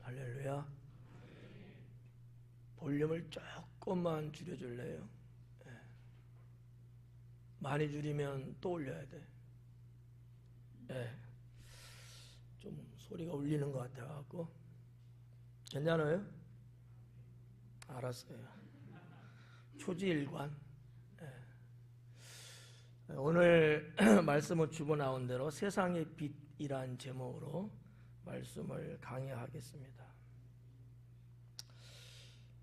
할렐루야. 볼륨을 조금만 줄여줄래요? 예. 많이 줄이면 또 올려야 돼. 예. 좀 소리가 울리는 것 같아갖고. 괜찮아요? 알았어요. 초지일관. 예. 오늘 말씀을 주고 나온 대로 세상의 빛이란 제목으로 말씀을 강의하겠습니다.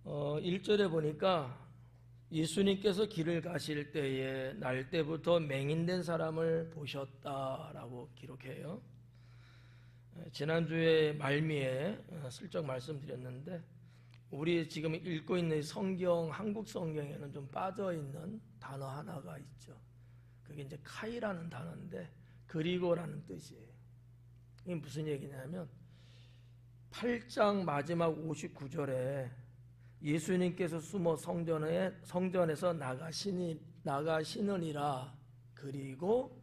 1절에 보니까 예수님께서 길을 가실 때에 날 때부터 맹인된 사람을 보셨다라고 기록해요. 지난주에 말미에 슬쩍 말씀드렸는데 우리 지금 읽고 있는 성경, 한국 성경에는 좀 빠져있는 단어 하나가 있죠. 그게 이제 카이라는 단어인데 그리고라는 뜻이에요. 이게 무슨 얘기냐면 8장 마지막 59절에 예수님께서 숨어 성전에서 나가시느니라. 그리고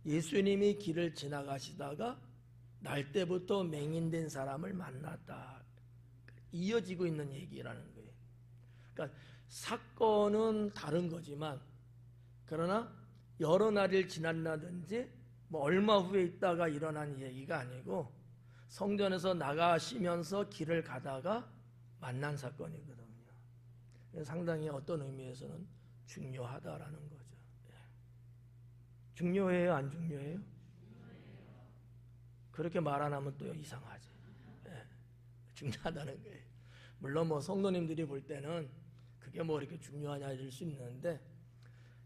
예수님이 길을 지나가시다가 날 때부터 맹인된 사람을 만났다. 이어지고 있는 얘기라는 거예요. 그러니까 사건은 다른 거지만 그러나 여러 날일 지났다든지 뭐 얼마 후에 있다가 일어난 얘기가 아니고 성전에서 나가시면서 길을 가다가 만난 사건이거든요. 상당히 어떤 의미에서는 중요하다라는 거죠. 중요해요? 안 중요해요? 그렇게 말 안 하면 또 이상하지. 중요하다는 거예요. 물론 뭐 성도님들이 볼 때는 그게 뭐 이렇게 중요하냐 이럴 수 있는데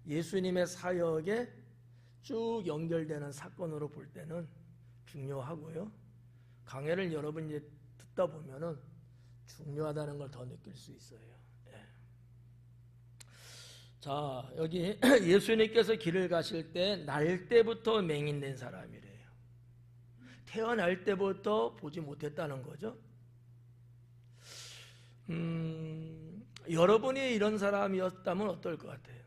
예수님의 사역에 쭉 연결되는 사건으로 볼 때는 중요하고요. 강해를 여러분 이제 듣다 보면은 중요하다는 걸 더 느낄 수 있어요. 자, 여기 예수님께서 길을 가실 때 날 때부터 맹인된 사람이래요. 태어날 때부터 보지 못했다는 거죠. 여러분이 이런 사람이었다면 어떨 것 같아요?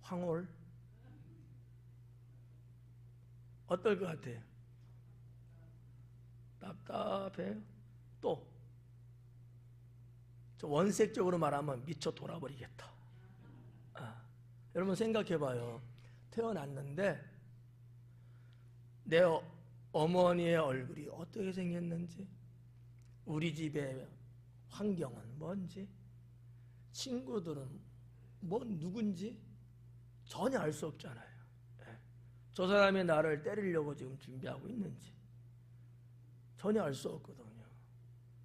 황홀? 어떨 것 같아요? 답답해요? 또 원색적으로 말하면 미쳐 돌아버리겠다. 여러분 생각해봐요. 태어났는데 내 어머니의 얼굴이 어떻게 생겼는지, 우리 집의 환경은 뭔지, 친구들은 뭐 누군지 전혀 알 수 없잖아요. 저 사람이 나를 때리려고 지금 준비하고 있는지 전혀 알 수 없거든요.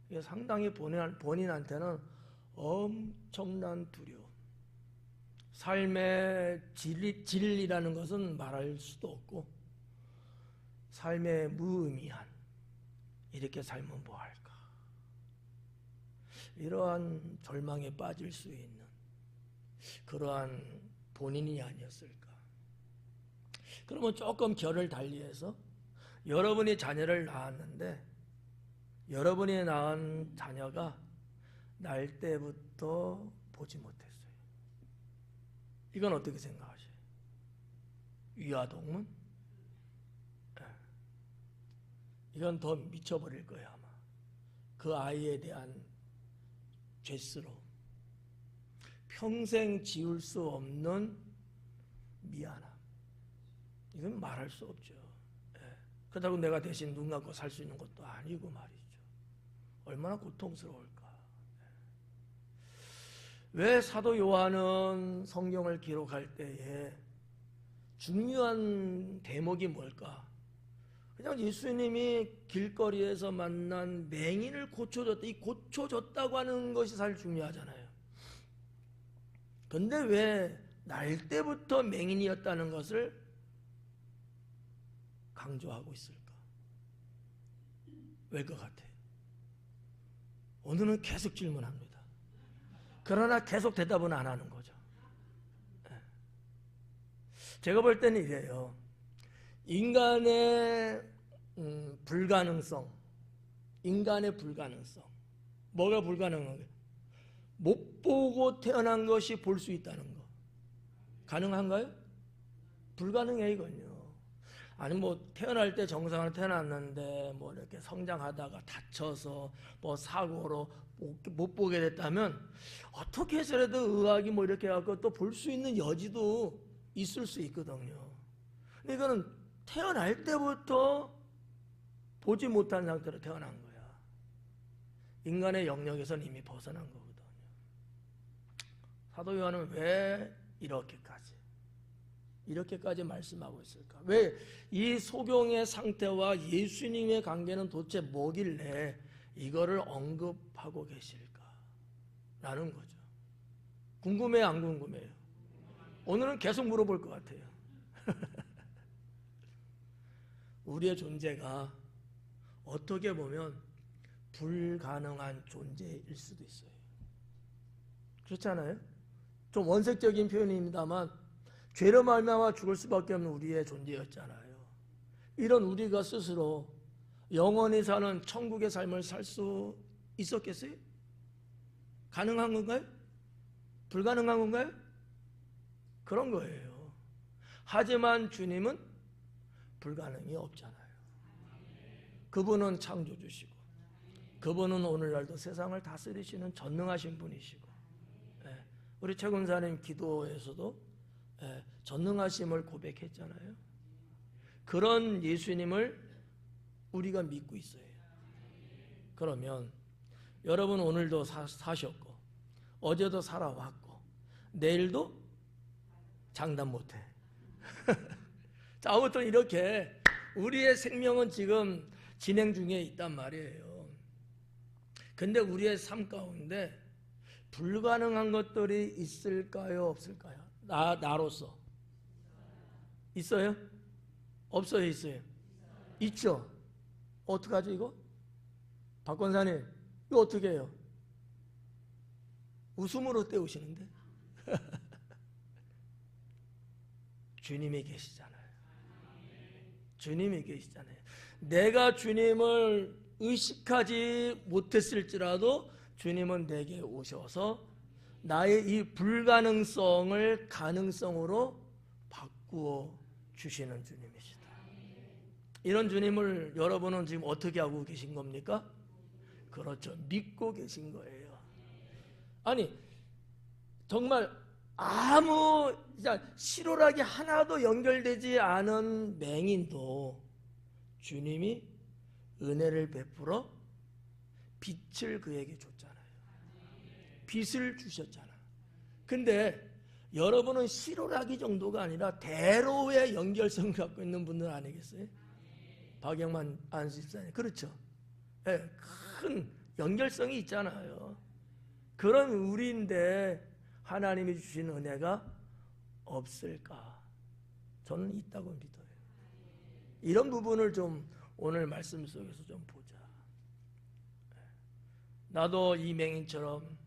이게 상당히 본인한테는 엄청난 두려움. 삶의 질이라는 것은 말할 수도 없고 삶의 무의미한, 이렇게 살면 뭐할까, 이러한 절망에 빠질 수 있는 그러한 본인이 아니었을까. 그러면 조금 결을 달리해서 여러분이 자녀를 낳았는데 여러분이 낳은 자녀가 날 때부터 보지 못했어요. 이건 어떻게 생각하세요? 위화동문? 이건 더 미쳐버릴 거예요 아마. 그 아이에 대한 죄스러움, 평생 지울 수 없는 미안함, 이건 말할 수 없죠. 그렇다고 내가 대신 눈 감고 살 수 있는 것도 아니고 말이죠. 얼마나 고통스러울까. 왜 사도 요한은 성경을 기록할 때에 중요한 대목이 뭘까? 그냥 예수님이 길거리에서 만난 맹인을 고쳐줬다, 이 고쳐줬다고 하는 것이 사실 중요하잖아요. 근데 왜 날 때부터 맹인이었다는 것을 강조하고 있을까? 왜 것 같아요? 오늘은 계속 질문합니다. 그러나 계속 대답은 안 하는 거죠. 제가 볼 때는 이래요. 인간의 불가능성, 뭐가 불가능한 거예요? 못 보고 태어난 것이 볼 수 있다는 거 가능한가요? 불가능해요 이건요. 아니 뭐 태어날 때 정상으로 태어났는데 뭐 이렇게 성장하다가 다쳐서 뭐 사고로 못 보게 됐다면 어떻게 해서라도 의학이 뭐 이렇게 해갖고 또 볼 수 있는 여지도 있을 수 있거든요. 근데 이거는 태어날 때부터 보지 못한 상태로 태어난 거야. 인간의 영역에서는 이미 벗어난 거거든요. 사도 요한은 왜 이렇게까지 말씀하고 있을까? 왜 이 소경의 상태와 예수님의 관계는 도대체 뭐길래 이거를 언급하고 계실까? 라는 거죠. 궁금해요, 안 궁금해요? 오늘은 계속 물어볼 것 같아요. 우리의 존재가 어떻게 보면 불가능한 존재일 수도 있어요. 그렇지 않아요? 좀 원색적인 표현입니다만 죄로 말미암아 죽을 수밖에 없는 우리의 존재였잖아요. 이런 우리가 스스로 영원히 사는 천국의 삶을 살 수 있었겠어요? 가능한 건가요? 불가능한 건가요? 그런 거예요. 하지만 주님은 불가능이 없잖아요. 그분은 창조주시고 그분은 오늘날도 세상을 다스리시는 전능하신 분이시고, 우리 최 권사님 기도에서도 전능하심을 고백했잖아요. 그런 예수님을 우리가 믿고 있어요. 그러면 여러분 오늘도 사셨고 어제도 살아왔고 내일도 장담 못해. 자, 아무튼 이렇게 우리의 생명은 지금 진행 중에 있단 말이에요. 근데 우리의 삶 가운데 불가능한 것들이 있을까요? 없을까요? 나로서 있어요? 없어요? 있어요? 있죠? 어떡하죠 이거? 박 권사님 이거 어떻게 해요? 웃음으로 때우시는데? 주님이 계시잖아요. 주님이 계시잖아요. 내가 주님을 의식하지 못했을지라도 주님은 내게 오셔서 나의 이 불가능성을 가능성으로 바꾸어 주시는 주님이시다. 이런 주님을 여러분은 지금 어떻게 하고 계신 겁니까? 그렇죠. 믿고 계신 거예요. 아니 정말 아무 실오락이 하나도 연결되지 않은 맹인도 주님이 은혜를 베풀어 빛을 그에게 줬잖아요. 빛을 주셨잖아요. 근데 여러분은 실오라기 정도가 아니라 대로의 연결성을 갖고 있는 분들 아니겠어요? 박영만 안수집사님 그렇죠? 네, 큰 연결성이 있잖아요. 그런 우리인데 하나님이 주신 은혜가 없을까? 저는 있다고 믿어요. 이런 부분을 좀 오늘 말씀 속에서 좀 보자. 나도 이 맹인처럼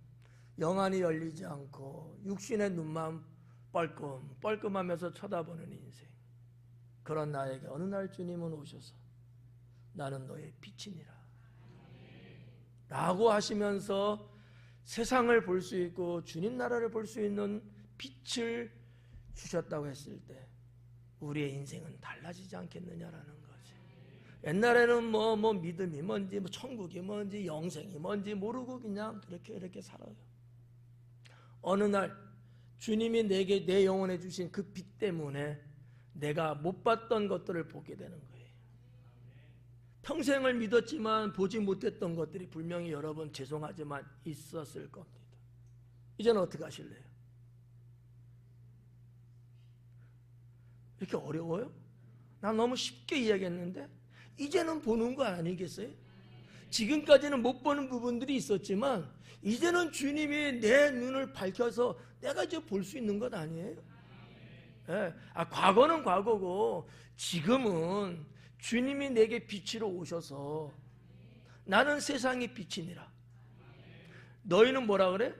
영안이 열리지 않고 육신의 눈만 뻘끔하면서 쳐다보는 인생, 그런 나에게 어느 날 주님은 오셔서 나는 너의 빛이니라 라고 하시면서 세상을 볼 수 있고 주님 나라를 볼 수 있는 빛을 주셨다고 했을 때 우리의 인생은 달라지지 않겠느냐라는 거지. 옛날에는 뭐 믿음이 뭔지 뭐 천국이 뭔지 영생이 뭔지 모르고 그냥 이렇게 살아요. 어느 날 주님이 내게 내 영혼에 주신 그 빛 때문에 내가 못 봤던 것들을 보게 되는 거예요. 평생을 믿었지만 보지 못했던 것들이 분명히 여러분 죄송하지만 있었을 겁니다. 이제는 어떻게 하실래요? 이렇게 어려워요? 난 너무 쉽게 이야기했는데 이제는 보는 거 아니겠어요? 지금까지는 못 보는 부분들이 있었지만 이제는 주님이 내 눈을 밝혀서 내가 이제 볼 수 있는 것 아니에요? 네. 과거는 과거고 지금은 주님이 내게 빛으로 오셔서 나는 세상의 빛이니라. 너희는 뭐라 그래?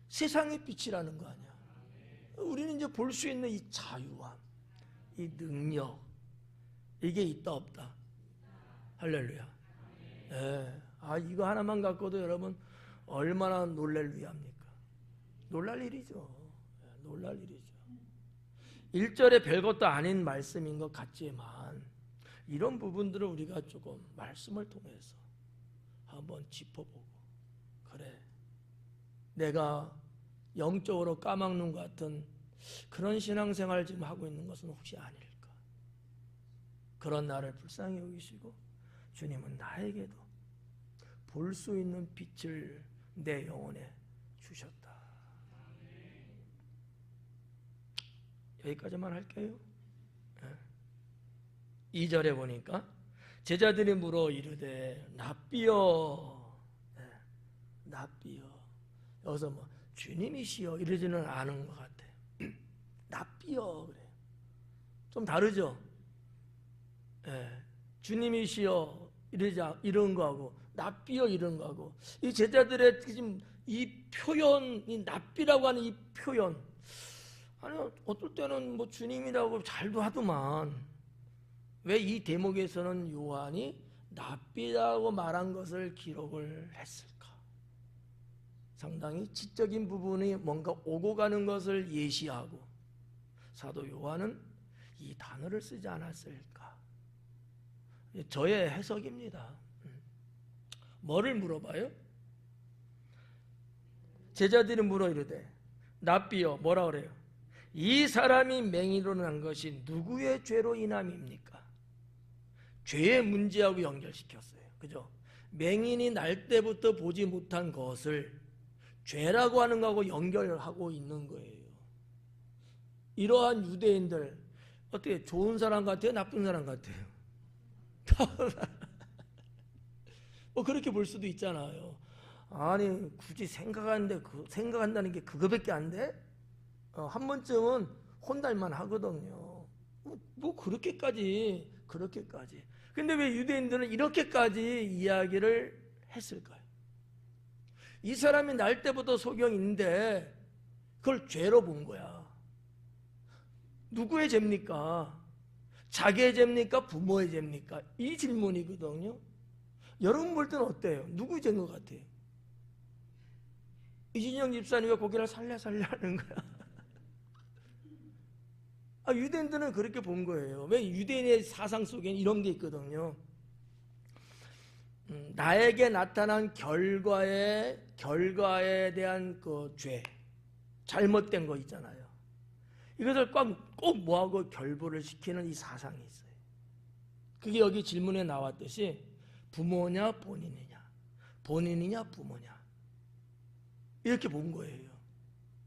세상의 빛이라는 거 아니야. 우리는 이제 볼 수 있는 이 자유함, 이 능력, 이게 있다 없다? 할렐루야. 네. 이거 하나만 갖고도 여러분 얼마나 놀랄 위합니까? 놀랄 일이죠. 놀랄 일이죠. 1절에 별것도 아닌 말씀인 것 같지만 이런 부분들을 우리가 조금 말씀을 통해서 한번 짚어보고, 그래, 내가 영적으로 까막눈 같은 그런 신앙생활 지금 하고 있는 것은 혹시 아닐까? 그런 나를 불쌍히 여기시고 주님은 나에게도 볼 수 있는 빛을 내 영혼에 주셨다. 여기까지만 할게요. 2절에 보니까 제자들이 물어 이르되 랍비여, 랍비여. 여기서 뭐 주님이시여 이러지는 않은 것 같아요. 랍비여 그래. 좀 다르죠. 주님이시여 이런 거하고 랍비여 이런 거하고, 이 제자들의 지금 이 표현, 이 랍비라고 하는 이 표현, 아니 어떨 때는 뭐 주님이라고 잘도 하더만 왜 이 대목에서는 요한이 랍비라고 말한 것을 기록을 했을까? 상당히 지적인 부분이 뭔가 오고 가는 것을 예시하고 사도 요한은 이 단어를 쓰지 않았을까? 저의 해석입니다. 뭐를 물어봐요? 제자들이 물어 이르되 랍비여, 뭐라 그래요? 이 사람이 맹인으로 난 것이 누구의 죄로 인함입니까? 죄의 문제하고 연결시켰어요. 그죠? 맹인이 날 때부터 보지 못한 것을 죄라고 하는 거하고 연결하고 있는 거예요. 이러한 유대인들 어떻게 좋은 사람 같아요? 나쁜 사람 같아요? 뭐 그렇게 볼 수도 있잖아요. 아니 굳이 생각한다는 게 그거밖에 안 돼? 한 번쯤은 혼날만 하거든요. 뭐 그렇게까지. 근데 왜 유대인들은 이렇게까지 이야기를 했을까요? 이 사람이 날 때부터 소경인데 그걸 죄로 본 거야. 누구의 죄입니까? 자기의 죄입니까? 부모의 죄입니까? 이 질문이거든요. 여러분 볼 때는 어때요? 누구의 죄인 것 같아요? 이진영 집사님이 고개를 살려 하는 거야. 유대인들은 그렇게 본 거예요. 왜? 유대인의 사상 속에는 이런 게 있거든요. 나에게 나타난 결과에 대한 그 죄, 잘못된 거 있잖아요. 이것을 꼭 뭐하고 결부를 시키는 이 사상이 있어요. 그게 여기 질문에 나왔듯이 부모냐 본인이냐, 본인이냐 부모냐, 이렇게 본 거예요.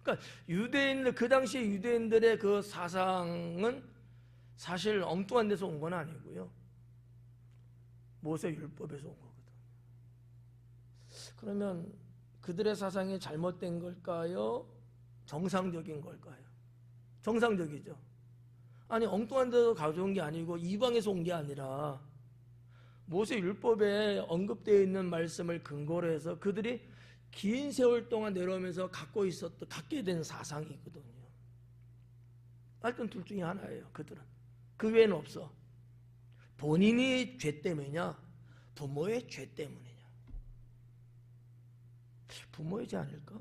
그러니까 유대인들, 그 당시 유대인들의 그 사상은 사실 엉뚱한 데서 온 건 아니고요, 모세 율법에서 온 거거든. 그러면 그들의 사상이 잘못된 걸까요? 정상적인 걸까요? 정상적이죠. 아니 엉뚱한 데서 가져온 게 아니고 이방에서 온 게 아니라 모세 율법에 언급되어 있는 말씀을 근거로 해서 그들이 긴 세월 동안 내려오면서 갖게 된 사상이거든요. 하여튼 둘 중에 하나예요. 그들은. 그 외에는 없어. 본인이 죄 때문이냐, 부모의 죄 때문이냐. 부모의 죄 아닐까?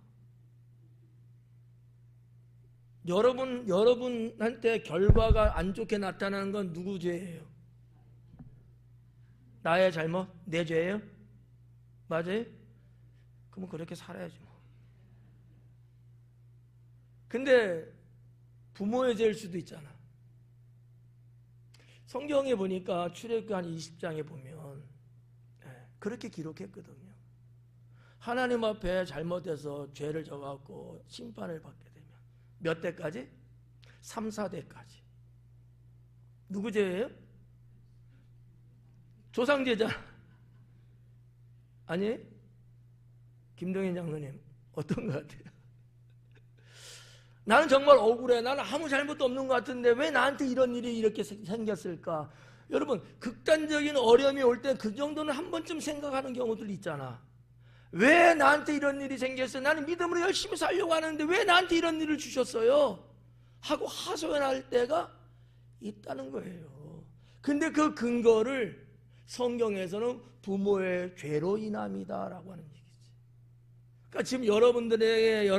여러분한테 결과가 안 좋게 나타나는 건 누구 죄예요? 나의 잘못? 내 죄예요? 맞아요? 그러면 그렇게 살아야지 뭐. 근데 부모의 죄일 수도 있잖아. 성경에 보니까 출애굽기 한 20장에 보면 그렇게 기록했거든요. 하나님 앞에 잘못해서 죄를 져갖고 심판을 받게 되면 몇 대까지? 3, 4대까지. 누구 죄예요? 조상죄잖아. 아니? 김동현 장로님 어떤 것 같아요? 나는 정말 억울해. 나는 아무 잘못도 없는 것 같은데 왜 나한테 이런 일이 이렇게 생겼을까? 여러분, 극단적인 어려움이 올 때 그 정도는 한 번쯤 생각하는 경우들 있잖아. 왜 나한테 이런 일이 생겼어요? 나는 믿음으로 열심히 살려고 하는데 왜 나한테 이런 일을 주셨어요? 하고 하소연할 때가 있다는 거예요. 근데 그 근거를 성경에서는 부모의 죄로 인함이다라고 하는 얘기지. 그러니까 지금 여러분들에게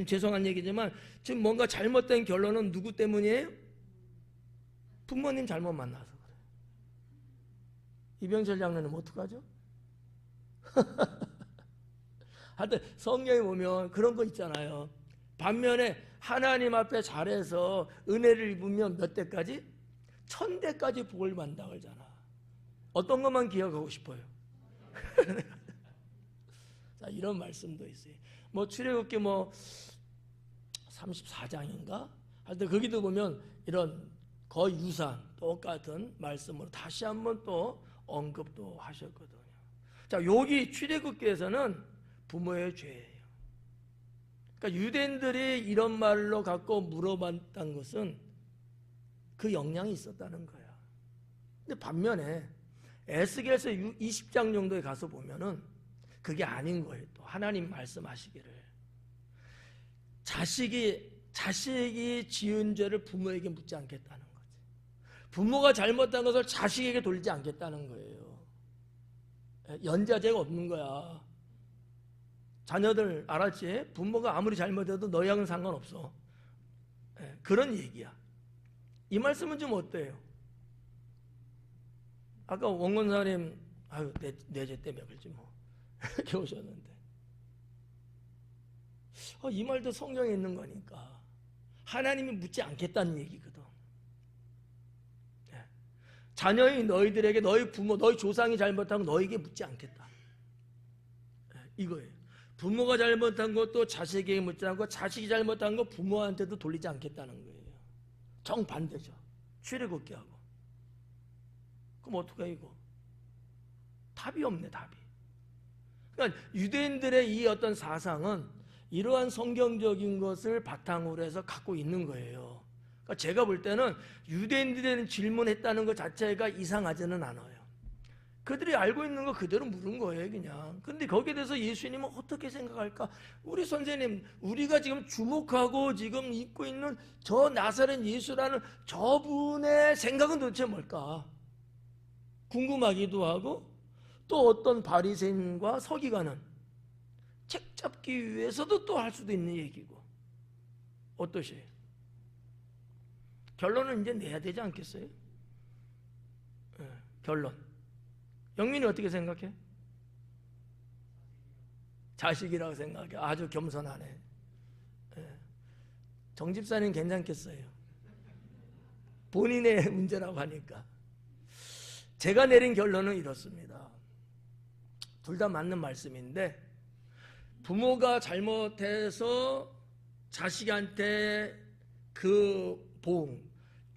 죄송한 얘기지만 지금 뭔가 잘못된 결론은 누구 때문이에요? 부모님 잘못 만나서 그래. 이병철 장로님 어떡하죠? 하여튼 성경에 보면 그런 거 있잖아요. 반면에 하나님 앞에 잘해서 은혜를 입으면 몇 대까지? 1000대까지 복을 받는다고 하잖아. 어떤 것만 기억하고 싶어요? 자, 이런 말씀도 있어요. 뭐 출애굽기 34장인가? 하여튼 거기도 보면 이런 거의 유사한 똑같은 말씀으로 다시 한번 또 언급도 하셨거든요. 자, 여기 출애굽기에서는 부모의 죄예요. 그러니까 유대인들이 이런 말로 갖고 물어봤다는 것은 그 영향이 있었다는 거야. 근데 반면에 에스겔서 20장 정도에 가서 보면은 그게 아닌 거예요. 또 하나님 말씀하시기를 자식이 지은 죄를 부모에게 묻지 않겠다는 거지. 부모가 잘못한 것을 자식에게 돌리지 않겠다는 거예요. 연좌제가 없는 거야. 자녀들 알았지? 부모가 아무리 잘못해도 너희하고는 상관없어. 그런 얘기야. 이 말씀은 좀 어때요? 아까 원건사님 아유 내 죄 때문에 그렇지 뭐 이렇게 오셨는데 이 말도 성경에 있는 거니까 하나님이 묻지 않겠다는 얘기거든. 자녀인 너희들에게 너희 부모 너희 조상이 잘못한 거 너희에게 묻지 않겠다. 이거예요. 부모가 잘못한 것도 자식에게 묻지 않고 자식이 잘못한 거 부모한테도 돌리지 않겠다는 거예요. 정반대죠. 출애굽기하고. 그럼 어떡해 이거? 답이 없네 답이. 그러니까 유대인들의 이 어떤 사상은 이러한 성경적인 것을 바탕으로 해서 갖고 있는 거예요. 그러니까 제가 볼 때는 유대인들이 질문했다는 것 자체가 이상하지는 않아요. 그들이 알고 있는 거 그대로 물은 거예요 그냥. 근데 거기에 대해서 예수님은 어떻게 생각할까? 우리 선생님 우리가 지금 주목하고 지금 입고 있는 저 나사렛 예수라는 저분의 생각은 도대체 뭘까? 궁금하기도 하고 또 어떤 바리새인과 서기관은 책 잡기 위해서도 또 할 수도 있는 얘기고. 어떠세요? 결론은 이제 내야 되지 않겠어요? 결론. 영민이 어떻게 생각해? 자식이라고 생각해. 아주 겸손하네. 정집사님 괜찮겠어요? 본인의 문제라고 하니까. 제가 내린 결론은 이렇습니다. 둘 다 맞는 말씀인데 부모가 잘못해서 자식한테 그 보응,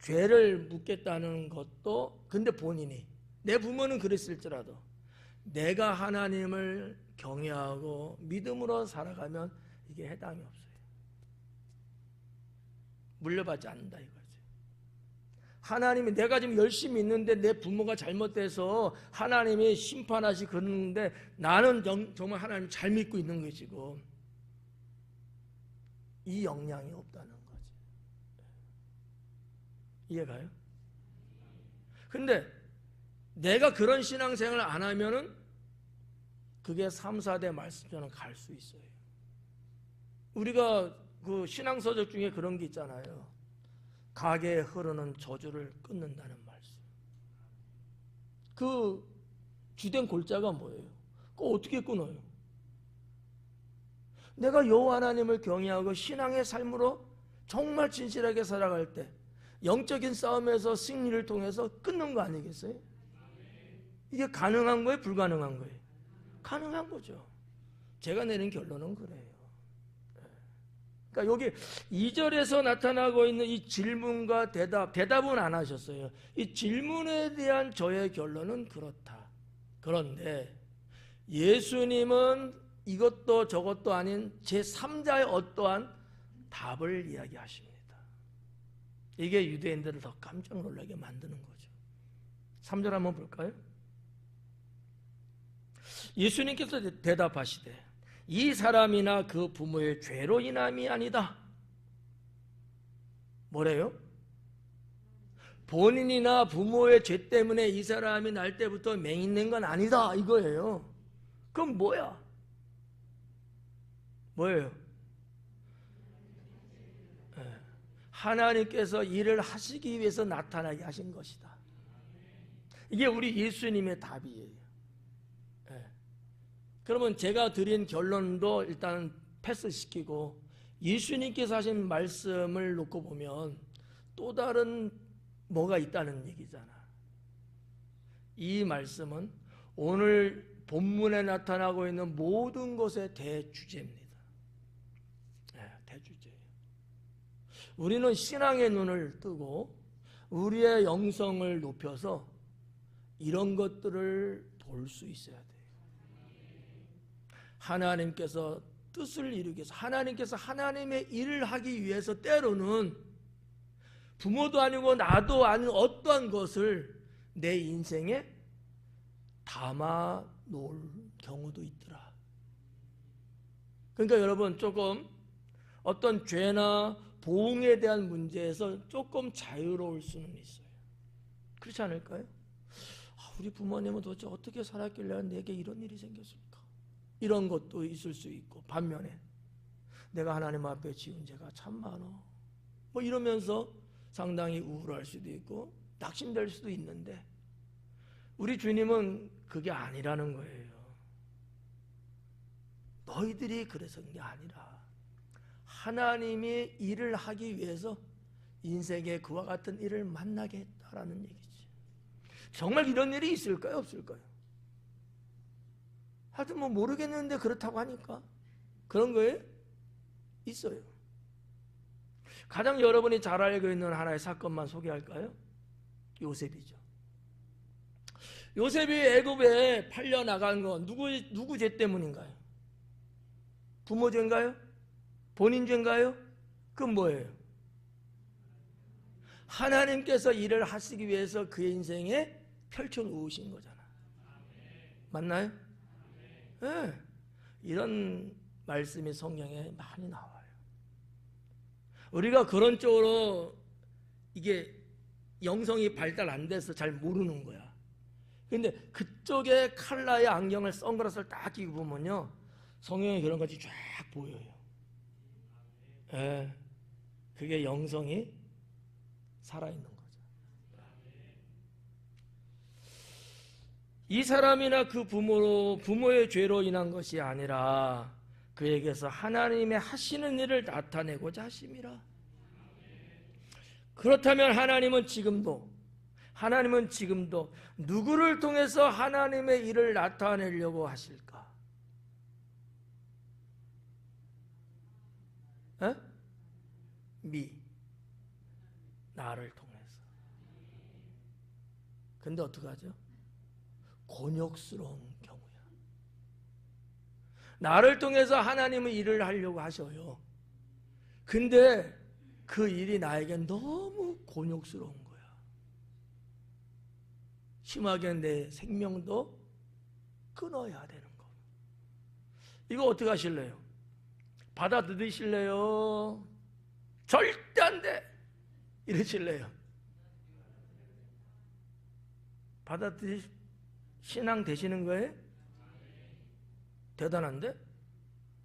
죄를 묻겠다는 것도 근데 본인이 내 부모는 그랬을지라도 내가 하나님을 경외하고 믿음으로 살아가면 이게 해당이 없어요. 물려받지 않는다 이거지. 하나님이 내가 지금 열심히 있는데 내 부모가 잘못돼서 하나님이 심판하시 그러는데 나는 정말 하나님 잘 믿고 있는 것이고 이 영향이 없다는 거지. 이해가요? 근데 내가 그런 신앙생활을 안 하면은 그게 3, 4대 말씀처럼 갈 수 있어요. 우리가 그 신앙서적 중에 그런 게 있잖아요. 가게에 흐르는 저주를 끊는다는 말씀. 그 주된 골자가 뭐예요? 그거 어떻게 끊어요? 내가 여호와 하나님을 경외하고 신앙의 삶으로 정말 진실하게 살아갈 때 영적인 싸움에서 승리를 통해서 끊는 거 아니겠어요? 이게 가능한 거예요? 불가능한 거예요? 가능한 거죠. 제가 내린 결론은 그래요. 그러니까 여기 2절에서 나타나고 있는 이 질문과 대답은 안 하셨어요. 이 질문에 대한 저의 결론은 그렇다. 그런데 예수님은 이것도 저것도 아닌 제3자의 어떠한 답을 이야기하십니다. 이게 유대인들을 더 깜짝 놀라게 만드는 거죠. 3절 한번 볼까요? 예수님께서 대답하시되 이 사람이나 그 부모의 죄로 인함이 아니다. 뭐래요? 본인이나 부모의 죄 때문에 이 사람이 날 때부터 맹인된 건 아니다 이거예요. 그럼 뭐야? 뭐예요? 하나님께서 일을 하시기 위해서 나타나게 하신 것이다. 이게 우리 예수님의 답이에요. 예. 그러면 제가 드린 결론도 일단 패스시키고 예수님께서 하신 말씀을 놓고 보면 또 다른 뭐가 있다는 얘기잖아. 이 말씀은 오늘 본문에 나타나고 있는 모든 것의 대주제입니다. 네, 대주제예요. 우리는 신앙의 눈을 뜨고 우리의 영성을 높여서 이런 것들을 볼 수 있어야 돼요. 하나님께서 뜻을 이루기 위해서, 하나님께서 하나님의 일을 하기 위해서 때로는 부모도 아니고 나도 아닌 어떠한 것을 내 인생에 담아 놓을 경우도 있더라. 그러니까 여러분, 조금 어떤 죄나 보응에 대한 문제에서 조금 자유로울 수는 있어요. 그렇지 않을까요? 우리 부모님은 도대체 어떻게 살았길래 내게 이런 일이 생겼을까? 이런 것도 있을 수 있고, 반면에 내가 하나님 앞에 지은 죄가 참 많어, 뭐 이러면서 상당히 우울할 수도 있고 낙심될 수도 있는데, 우리 주님은 그게 아니라는 거예요. 너희들이 그래서 그게 아니라 하나님이 일을 하기 위해서 인생에 그와 같은 일을 만나게 했다라는 얘기지. 정말 이런 일이 있을까요, 없을까요? 하여튼 뭐 모르겠는데 그렇다고 하니까 그런 거예요? 있어요. 가장 여러분이 잘 알고 있는 하나의 사건만 소개할까요? 요셉이죠. 요셉이 애굽에 팔려 나간 건 누구 죄 때문인가요? 부모 죄인가요? 본인 죄인가요? 그건 뭐예요? 하나님께서 일을 하시기 위해서 그의 인생에 펼쳐 놓으신 거잖아. 맞나요? 네. 이런 말씀이 성경에 많이 나와요. 우리가 그런 쪽으로 이게 영성이 발달 안 돼서 잘 모르는 거야. 근데 그쪽에 칼라의 안경을, 선글라스를 딱 끼고 보면요, 성경에 그런 것이 쫙 보여요. 예, 그게 영성이 살아있는 거죠. 이 사람이나 그 부모의 죄로 인한 것이 아니라 그에게서 하나님의 하시는 일을 나타내고자 하심이라. 그렇다면 하나님은 지금도 누구를 통해서 하나님의 일을 나타내려고 하실까? 에? 나를 통해서. 근데 어떡하죠? 곤욕스러운 경우야. 나를 통해서 하나님의 일을 하려고 하셔요. 근데 그 일이 나에겐 너무 곤욕스러운 거야. 심하게 내 생명도 끊어야 되는 거. 이거 어떻게 하실래요? 받아들이실래요? 절대 안 돼! 이러실래요? 신앙 되시는 거예요? 대단한데?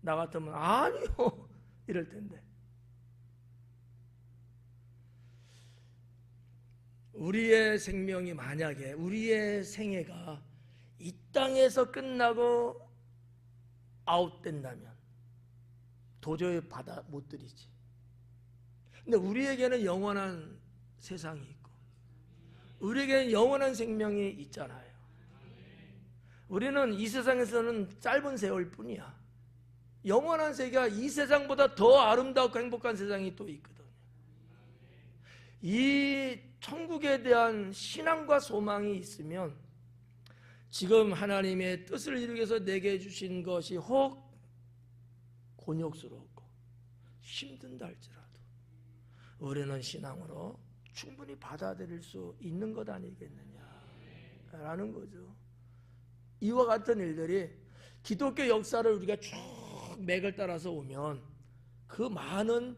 나 같으면 아니요! 이럴 텐데. 우리의 생명이 만약에, 우리의 생애가 이 땅에서 끝나고 아웃된다면 도저히 받아 못 들이지. 근데 우리에게는 영원한 세상이 있고 우리에게는 영원한 생명이 있잖아요. 우리는 이 세상에서는 짧은 세월 뿐이야. 영원한 세계가 이 세상보다 더 아름답고 행복한 세상이 또 있거든요. 이 천국에 대한 신앙과 소망이 있으면 지금 하나님의 뜻을 이루기 위해서 내게 주신 것이 혹 곤욕스럽고 힘든다 할지라도 우리는 신앙으로 충분히 받아들일 수 있는 것 아니겠느냐라는 거죠. 이와 같은 일들이 기독교 역사를 우리가 쭉 맥을 따라서 오면 그 많은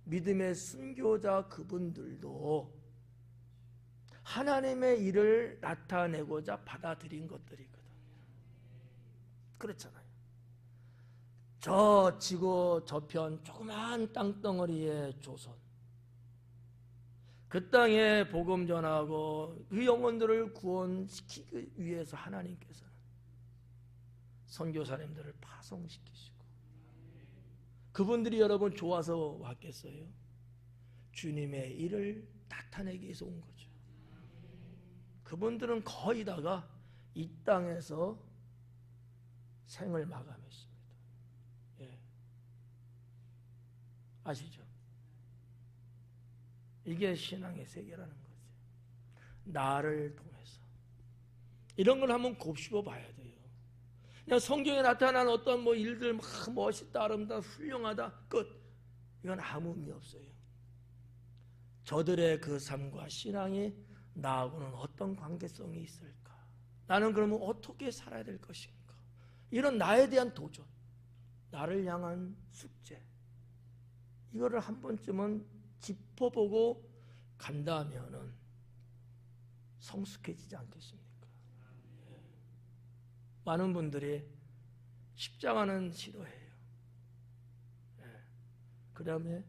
믿음의 순교자 그분들도 하나님의 일을 나타내고자 받아들인 것들이거든요. 그렇잖아요. 저 지구 저편 조그만 땅덩어리의 조선, 그 땅에 복음 전하고 그 영혼들을 구원시키기 위해서 하나님께서는 선교사님들을 파송시키시고, 그분들이 여러분 좋아서 왔겠어요? 주님의 일을 나타내기 위해서 온 거죠. 그분들은 거의 다가 이 땅에서 생을 마감했습니다. 예. 아시죠? 이게 신앙의 세계라는 거죠. 나를 통해서. 이런 걸 한번 곱씹어 봐야 돼요. 그냥 성경에 나타난 어떤 일들 막 멋있다, 아름다다, 훌륭하다, 끝. 이건 아무 의미 없어요. 저들의 그 삶과 신앙이 나하고는 어떤 관계성이 있을까? 나는 그러면 어떻게 살아야 될 것인가? 이런 나에 대한 도전, 나를 향한 숙제, 이거를 한 번쯤은 짚어보고 간다면은 성숙해지지 않겠습니까? 많은 분들이 십자가는 싫어해요. 그 다음에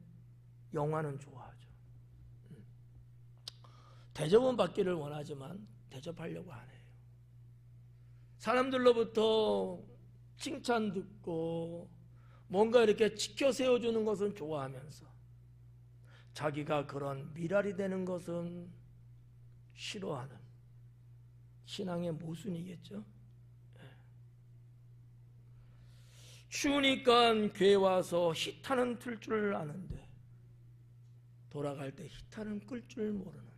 영화는 좋아하죠. 대접은 받기를 원하지만 대접하려고 안 해요. 사람들로부터 칭찬 듣고 뭔가 이렇게 지켜 세워주는 것은 좋아하면서 자기가 그런 미랄이 되는 것은 싫어하는 신앙의 모순이겠죠. 추우니까 교회 와서 히타는 틀 줄 아는데 돌아갈 때 히타는 끌 줄 모르는,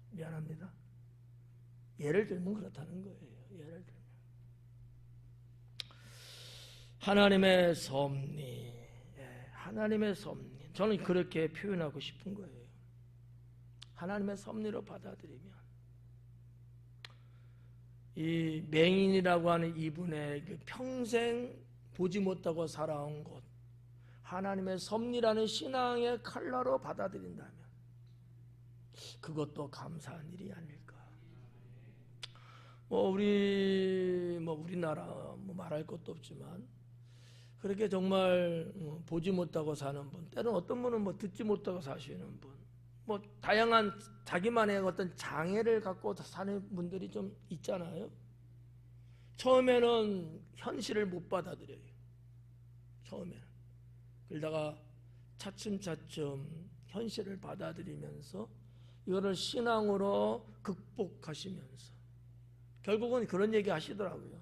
미안합니다. 예를 들면 그렇다는 거예요. 예를 들면 하나님의 섭리, 하나님의 섭리, 저는 그렇게 표현하고 싶은 거예요. 하나님의 섭리로 받아들이면 이 맹인이라고 하는 이분의 그 평생 보지 못하고 살아온 것, 하나님의 섭리라는 신앙의 칼라로 받아들인다면 그것도 감사한 일이 아닐까. 우리나라 말할 것도 없지만 그렇게 정말 보지 못하고 사는 분, 때로는 어떤 분은 듣지 못하고 사시는 분, 다양한 자기만의 어떤 장애를 갖고 사는 분들이 좀 있잖아요. 처음에는 현실을 못 받아들여요. 처음에는. 그러다가 차츰차츰 현실을 받아들이면서 이거를 신앙으로 극복하시면서 결국은 그런 얘기 하시더라고요.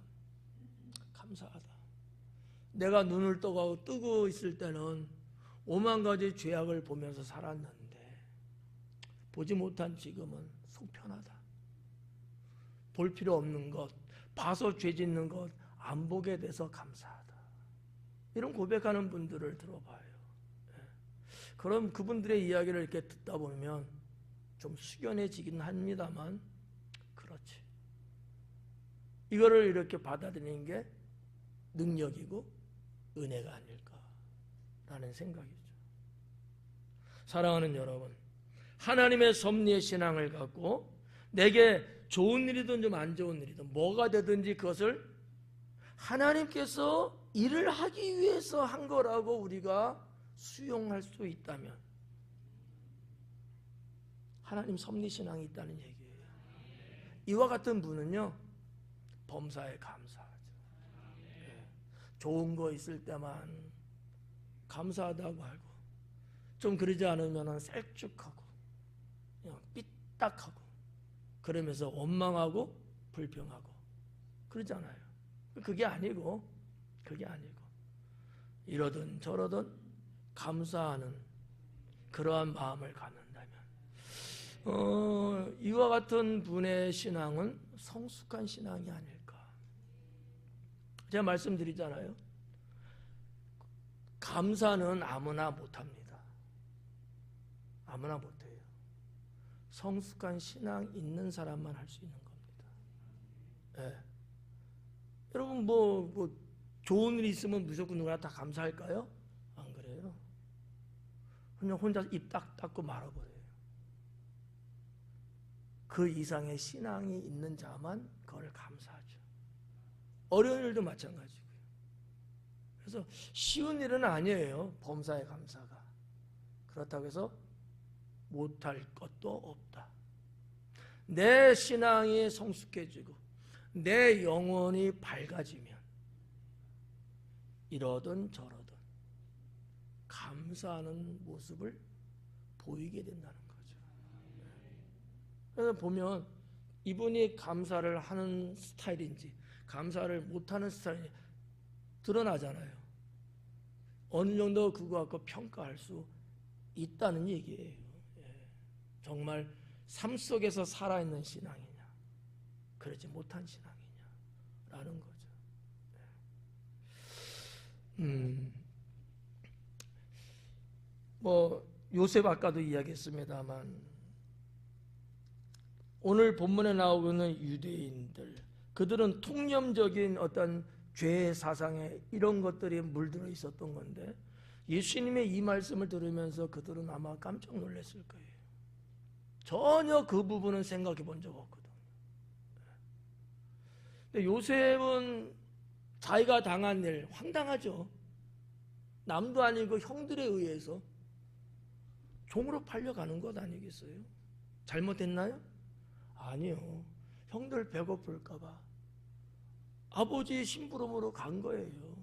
감사하다. 내가 눈을 뜨고 있을 때는 5만 가지 죄악을 보면서 살았는데 보지 못한 지금은 속 편하다. 볼 필요 없는 것, 봐서 죄 짓는 것 안 보게 돼서 감사하다. 이런 고백하는 분들을 들어봐요. 그럼 그분들의 이야기를 이렇게 듣다 보면 좀 숙연해지긴 합니다만, 그렇지. 이거를 이렇게 받아들이는 게 능력이고 은혜가 아닐까라는 생각이죠. 사랑하는 여러분, 하나님의 섭리의 신앙을 갖고 내게 좋은 일이든 좀 안 좋은 일이든 뭐가 되든지 그것을 하나님께서 일을 하기 위해서 한 거라고 우리가 수용할 수 있다면 하나님 섭리 신앙이 있다는 얘기예요. 이와 같은 분은요, 범사에 감사하죠. 좋은 거 있을 때만 감사하다고 하고, 좀 그러지 않으면 셀쭉하고 그냥 삐딱하고 그러면서 원망하고 불평하고 그러잖아요. 그게 아니고 이러든 저러든 감사하는 그러한 마음을 갖는다면 이와 같은 분의 신앙은 성숙한 신앙이 아닐까. 제가 말씀드리잖아요. 감사는 아무나 못합니다. 아무나 못해요. 성숙한 신앙 있는 사람만 할 수 있는 겁니다. 네. 여러분 좋은 일이 있으면 무조건 누구나 다 감사할까요? 안 그래요. 그냥 혼자 입 딱 닫고 말아버려요. 그 이상의 신앙이 있는 자만 그걸 감사하죠. 어려운 일도 마찬가지고요. 그래서 쉬운 일은 아니에요. 범사의 감사가. 그렇다고 해서 못할 것도 없다. 내 신앙이 성숙해지고 내 영혼이 밝아지면 이러든 저러든 감사하는 모습을 보이게 된다는 거죠. 그래서 보면 이분이 감사를 하는 스타일인지 감사를 못하는 스타일인지 드러나잖아요. 어느 정도 그거 갖고 평가할 수 있다는 얘기예요. 정말 삶 속에서 살아있는 신앙이냐 그렇지 못한 신앙이냐라는 거죠. 요셉 아까도 이야기했습니다만 오늘 본문에 나오고 있는 유대인들 그들은 통념적인 어떤 죄의 사상에 이런 것들이 물들어 있었던 건데 예수님의 이 말씀을 들으면서 그들은 아마 깜짝 놀랐을 거예요. 전혀 그 부분은 생각해 본 적 없거든요. 근데 요셉은 자기가 당한 일 황당하죠. 남도 아니고 형들에 의해서 종으로 팔려가는 것 아니겠어요? 잘못했나요? 아니요. 형들 배고플까 봐 아버지의 심부름으로 간 거예요.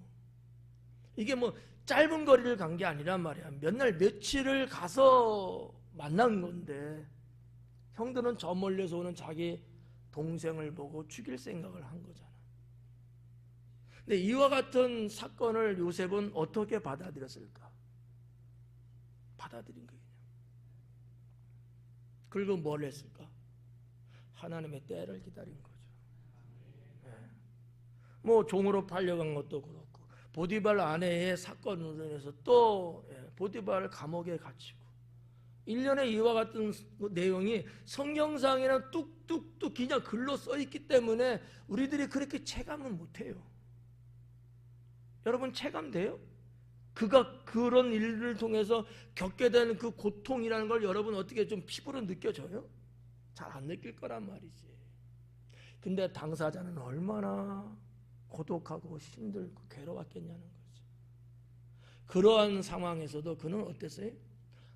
이게 뭐 짧은 거리를 간 게 아니란 말이야. 몇 날 며칠을 가서 만난 건데 형들은 저 멀리서 오는 자기 동생을 보고 죽일 생각을 한 거잖아. 근데 이와 같은 사건을 요셉은 어떻게 받아들였을까? 받아들인 거예요. 그리고 뭘 했을까? 하나님의 때를 기다린 거죠. 뭐 종으로 팔려간 것도 그렇고 보디발 아내의 사건으로 인해서 또 보디발을 감옥에 갇히고 1년에 이와 같은 내용이 성경상에는 뚝뚝뚝 그냥 글로 써있기 때문에 우리들이 그렇게 체감은 못해요. 여러분 체감돼요? 그가 그런 일을 통해서 겪게 되는 그 고통이라는 걸 여러분 어떻게 좀 피부로 느껴져요? 잘 안 느낄 거란 말이지. 근데 당사자는 얼마나 고독하고 힘들고 괴로웠겠냐는 거지. 그러한 상황에서도 그는 어땠어요?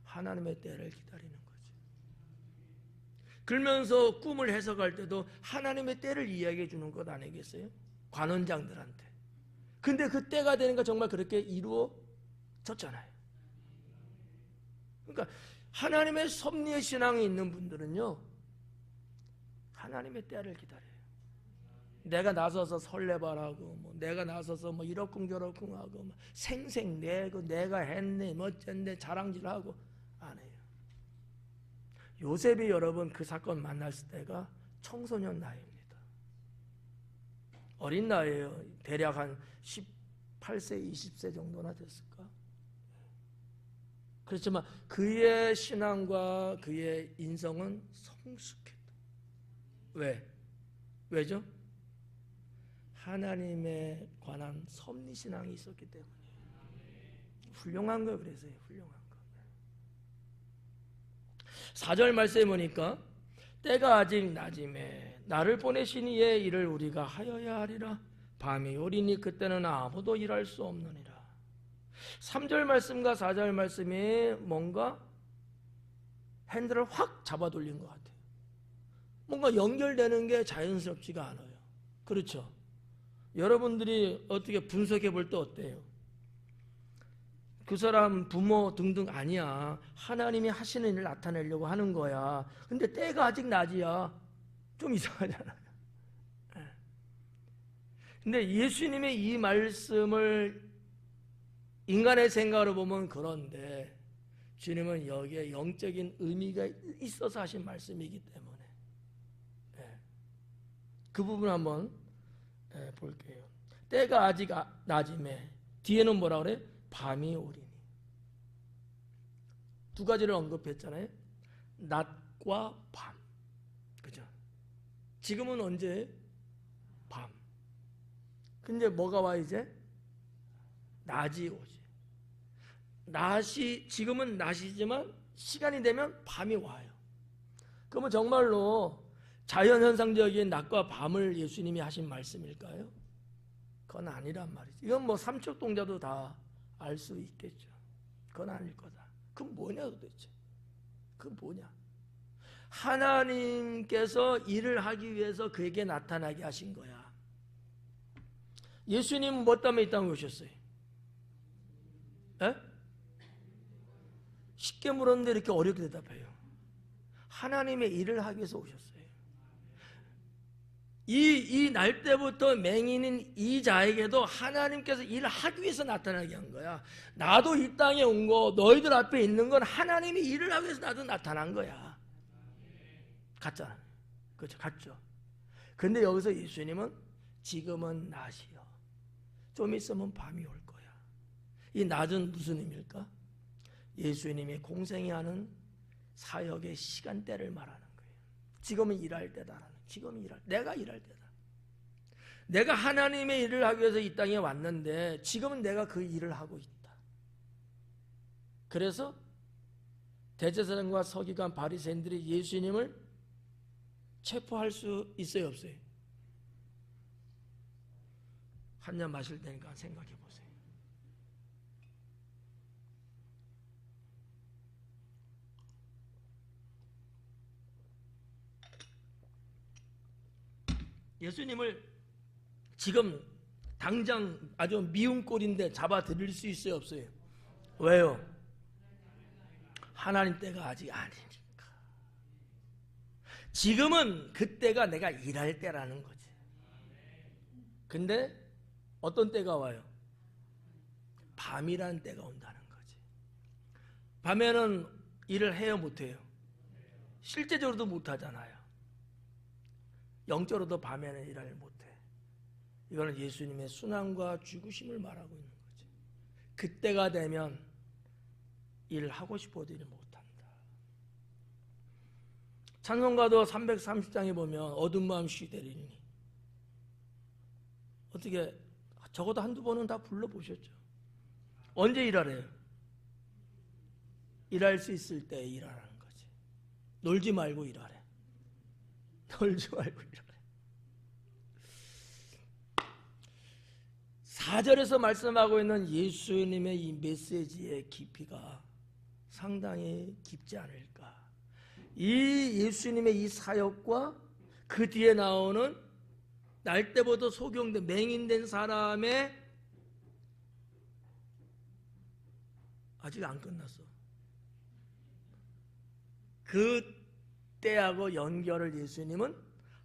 하나님의 때를 기다리는 거지. 그러면서 꿈을 해석할 때도 하나님의 때를 이야기해 주는 것 아니겠어요? 관원장들한테. 근데 그 때가 되니까 정말 그렇게 이루어졌잖아요. 그러니까 하나님의 섭리의 신앙이 있는 분들은요, 하나님의 때를 기다려요. 내가 나서서 설레발하고 내가 나서서 이러쿵저러쿵하고 생색내고 내가 했네 어쨌네 자랑질하고 안 해요. 요셉이 여러분 그 사건 만났을 때가 청소년 나이입니다. 어린 나이에요. 대략 한 18세 20세 정도나 됐을까? 그렇지만 그의 신앙과 그의 인성은 성숙했다. 왜죠? 하나님에 관한 섭리신앙이 있었기 때문에 훌륭한 거. 그래서요 훌륭한 거. 4절 말씀에 보니까 때가 아직 낮임에 나를 보내신 이의 일을 우리가 하여야 하리라. 밤이 오리니 그때는 아무도 일할 수 없느니라. 3절 말씀과 4절 말씀이 뭔가 핸들을 확 잡아 돌린 것 같아요. 뭔가 연결되는 게 자연스럽지가 않아요. 그렇죠? 여러분들이 어떻게 분석해 볼 때 어때요? 그 사람 부모 등등 아니야. 하나님이 하시는 일을 나타내려고 하는 거야. 근데 때가 아직 낮이야. 좀 이상하잖아요. 근데 예수님의 이 말씀을 인간의 생각으로 보면 그런데 주님은 여기에 영적인 의미가 있어서 하신 말씀이기 때문에 그 부분 한번 볼게요. 때가 아직 낮임에 뒤에는 뭐라 그래? 밤이 오리니. 두 가지를 언급했잖아요. 낮과 밤. 그죠? 지금은 언제? 밤. 근데 뭐가 와 이제? 낮이 오지. 지금은 낮이지만 시간이 되면 밤이 와요. 그러면 정말로 자연현상적인 낮과 밤을 예수님이 하신 말씀일까요? 그건 아니란 말이죠. 이건 삼척동자도 다 알 수 있겠죠. 그건 아닐 거다. 그건 뭐냐 도대체? 그건 뭐냐? 하나님께서 일을 하기 위해서 그에게 나타나게 하신 거야. 예수님은 뭐 때문에 이 땅에 오셨어요? 에? 쉽게 물었는데 이렇게 어렵게 대답해요. 하나님의 일을 하기 위해서 오셨어요. 이 날 때부터 맹인인 이 자에게도 하나님께서 일을 하기 위해서 나타나게 한 거야. 나도 이 땅에 온 거, 너희들 앞에 있는 건 하나님이 일을 하기 위해서 나도 나타난 거야. 같잖아. 그렇죠? 같죠? 근데 여기서 예수님은 지금은 낮이요, 좀 있으면 밤이 올 거야. 이 낮은 무슨 의미일까? 예수님이 공생이 하는 사역의 시간대를 말하는 거예요. 지금은 일할 때다라는. 지금은 내가 일할 때다. 내가 하나님의 일을 하기 위해서 이 땅에 왔는데 지금은 내가 그 일을 하고 있다. 그래서 대제사장과 서기관 바리새인들이 예수님을 체포할 수 있어요, 없어요? 한 잔 마실 테니까 생각해 보세요. 예수님을 지금 당장 아주 미운 꼴인데 잡아 드릴 수 있어요, 없어요? 왜요? 하나님 때가 아직 아니니까. 지금은 그때가 내가 일할 때라는 거지. 근데 어떤 때가 와요? 밤이라는 때가 온다는 거지. 밤에는 일을 해요, 못해요? 실제적으로도 못하잖아요. 영적으로도 밤에는 일을 못해. 이거는 예수님의 순환과 죽으심을 말하고 있는 거지. 그때가 되면 일을 하고 싶어도 일을 못한다. 찬송가도 330장에 보면 어두운 마음 쉬되리니, 어떻게 적어도 한두 번은 다 불러보셨죠. 언제 일하래요? 일할 수 있을 때 일하라는 거지. 놀지 말고 일하래. 놀지 말고 일하래. 4절에서 말씀하고 있는 예수님의 이 메시지의 깊이가 상당히 깊지 않을까. 이 예수님의 이 사역과 그 뒤에 나오는 날 때부터 소경된 맹인된 사람의 아직 안 끝났어. 그 때하고 연결을 예수님은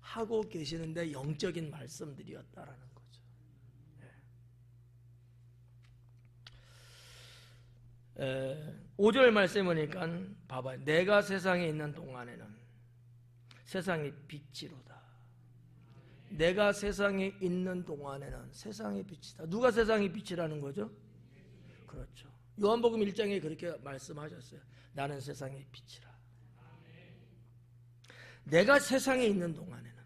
하고 계시는데 영적인 말씀들이었다라는 거죠. 5절 말씀에 보니까 봐봐요. 내가 세상에 있는 동안에는 세상의 빛이로다. 내가 세상에 있는 동안에는 세상의 빛이다. 누가 세상의 빛이라는 거죠? 그렇죠. 요한복음 1장에 그렇게 말씀하셨어요. 나는 세상의 빛이라. 내가 세상에 있는 동안에는,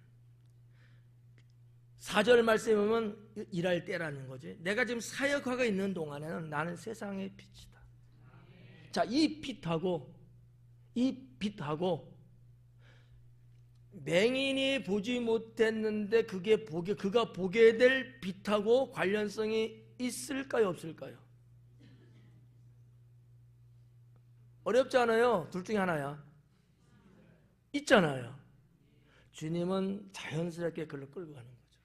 4절 말씀에 보면 일할 때라는 거지. 내가 지금 사역하고 있는 동안에는 나는 세상의 빛이다. 자, 이 빛하고 맹인이 보지 못했는데 그가 보게 될 빛하고 관련성이 있을까요, 없을까요? 어렵지 않아요. 둘 중에 하나야. 있잖아요. 주님은 자연스럽게 그걸 끌고 가는 거죠.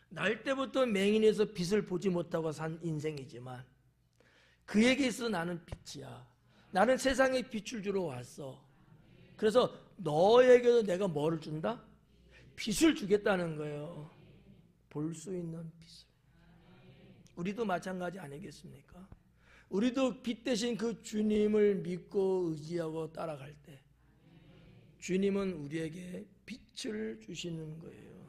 날 때부터 맹인에서 빛을 보지 못하고 산 인생이지만 그에게 있어 나는 빛이야. 나는 세상에 빛을 주러 왔어. 그래서 너에게도 내가 뭐를 준다? 빛을 주겠다는 거예요. 볼 수 있는 빛을. 우리도 마찬가지 아니겠습니까? 우리도 빛 대신 그 주님을 믿고 의지하고 따라갈 때 주님은 우리에게 빛을 주시는 거예요.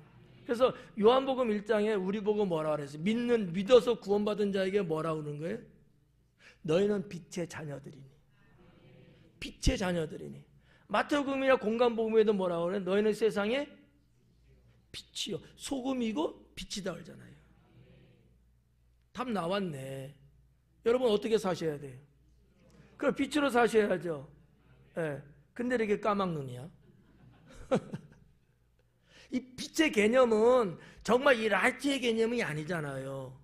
그래서 요한복음 1장에 우리 보고 뭐라 그랬어요? 믿어서 구원받은 자에게 뭐라 그러는 거예요? 너희는 빛의 자녀들이니. 빛의 자녀들이니. 마태복음이나 공간복음에도 뭐라 그래요? 너희는 세상의 빛이요, 소금이고 빛이다 그러잖아요. 답 나왔네. 여러분 어떻게 사셔야 돼요? 그럼 빛으로 사셔야죠. 네. 근데 이렇게 까막눈이야. 이 빛의 개념은 정말 이 라이트의 개념이 아니잖아요.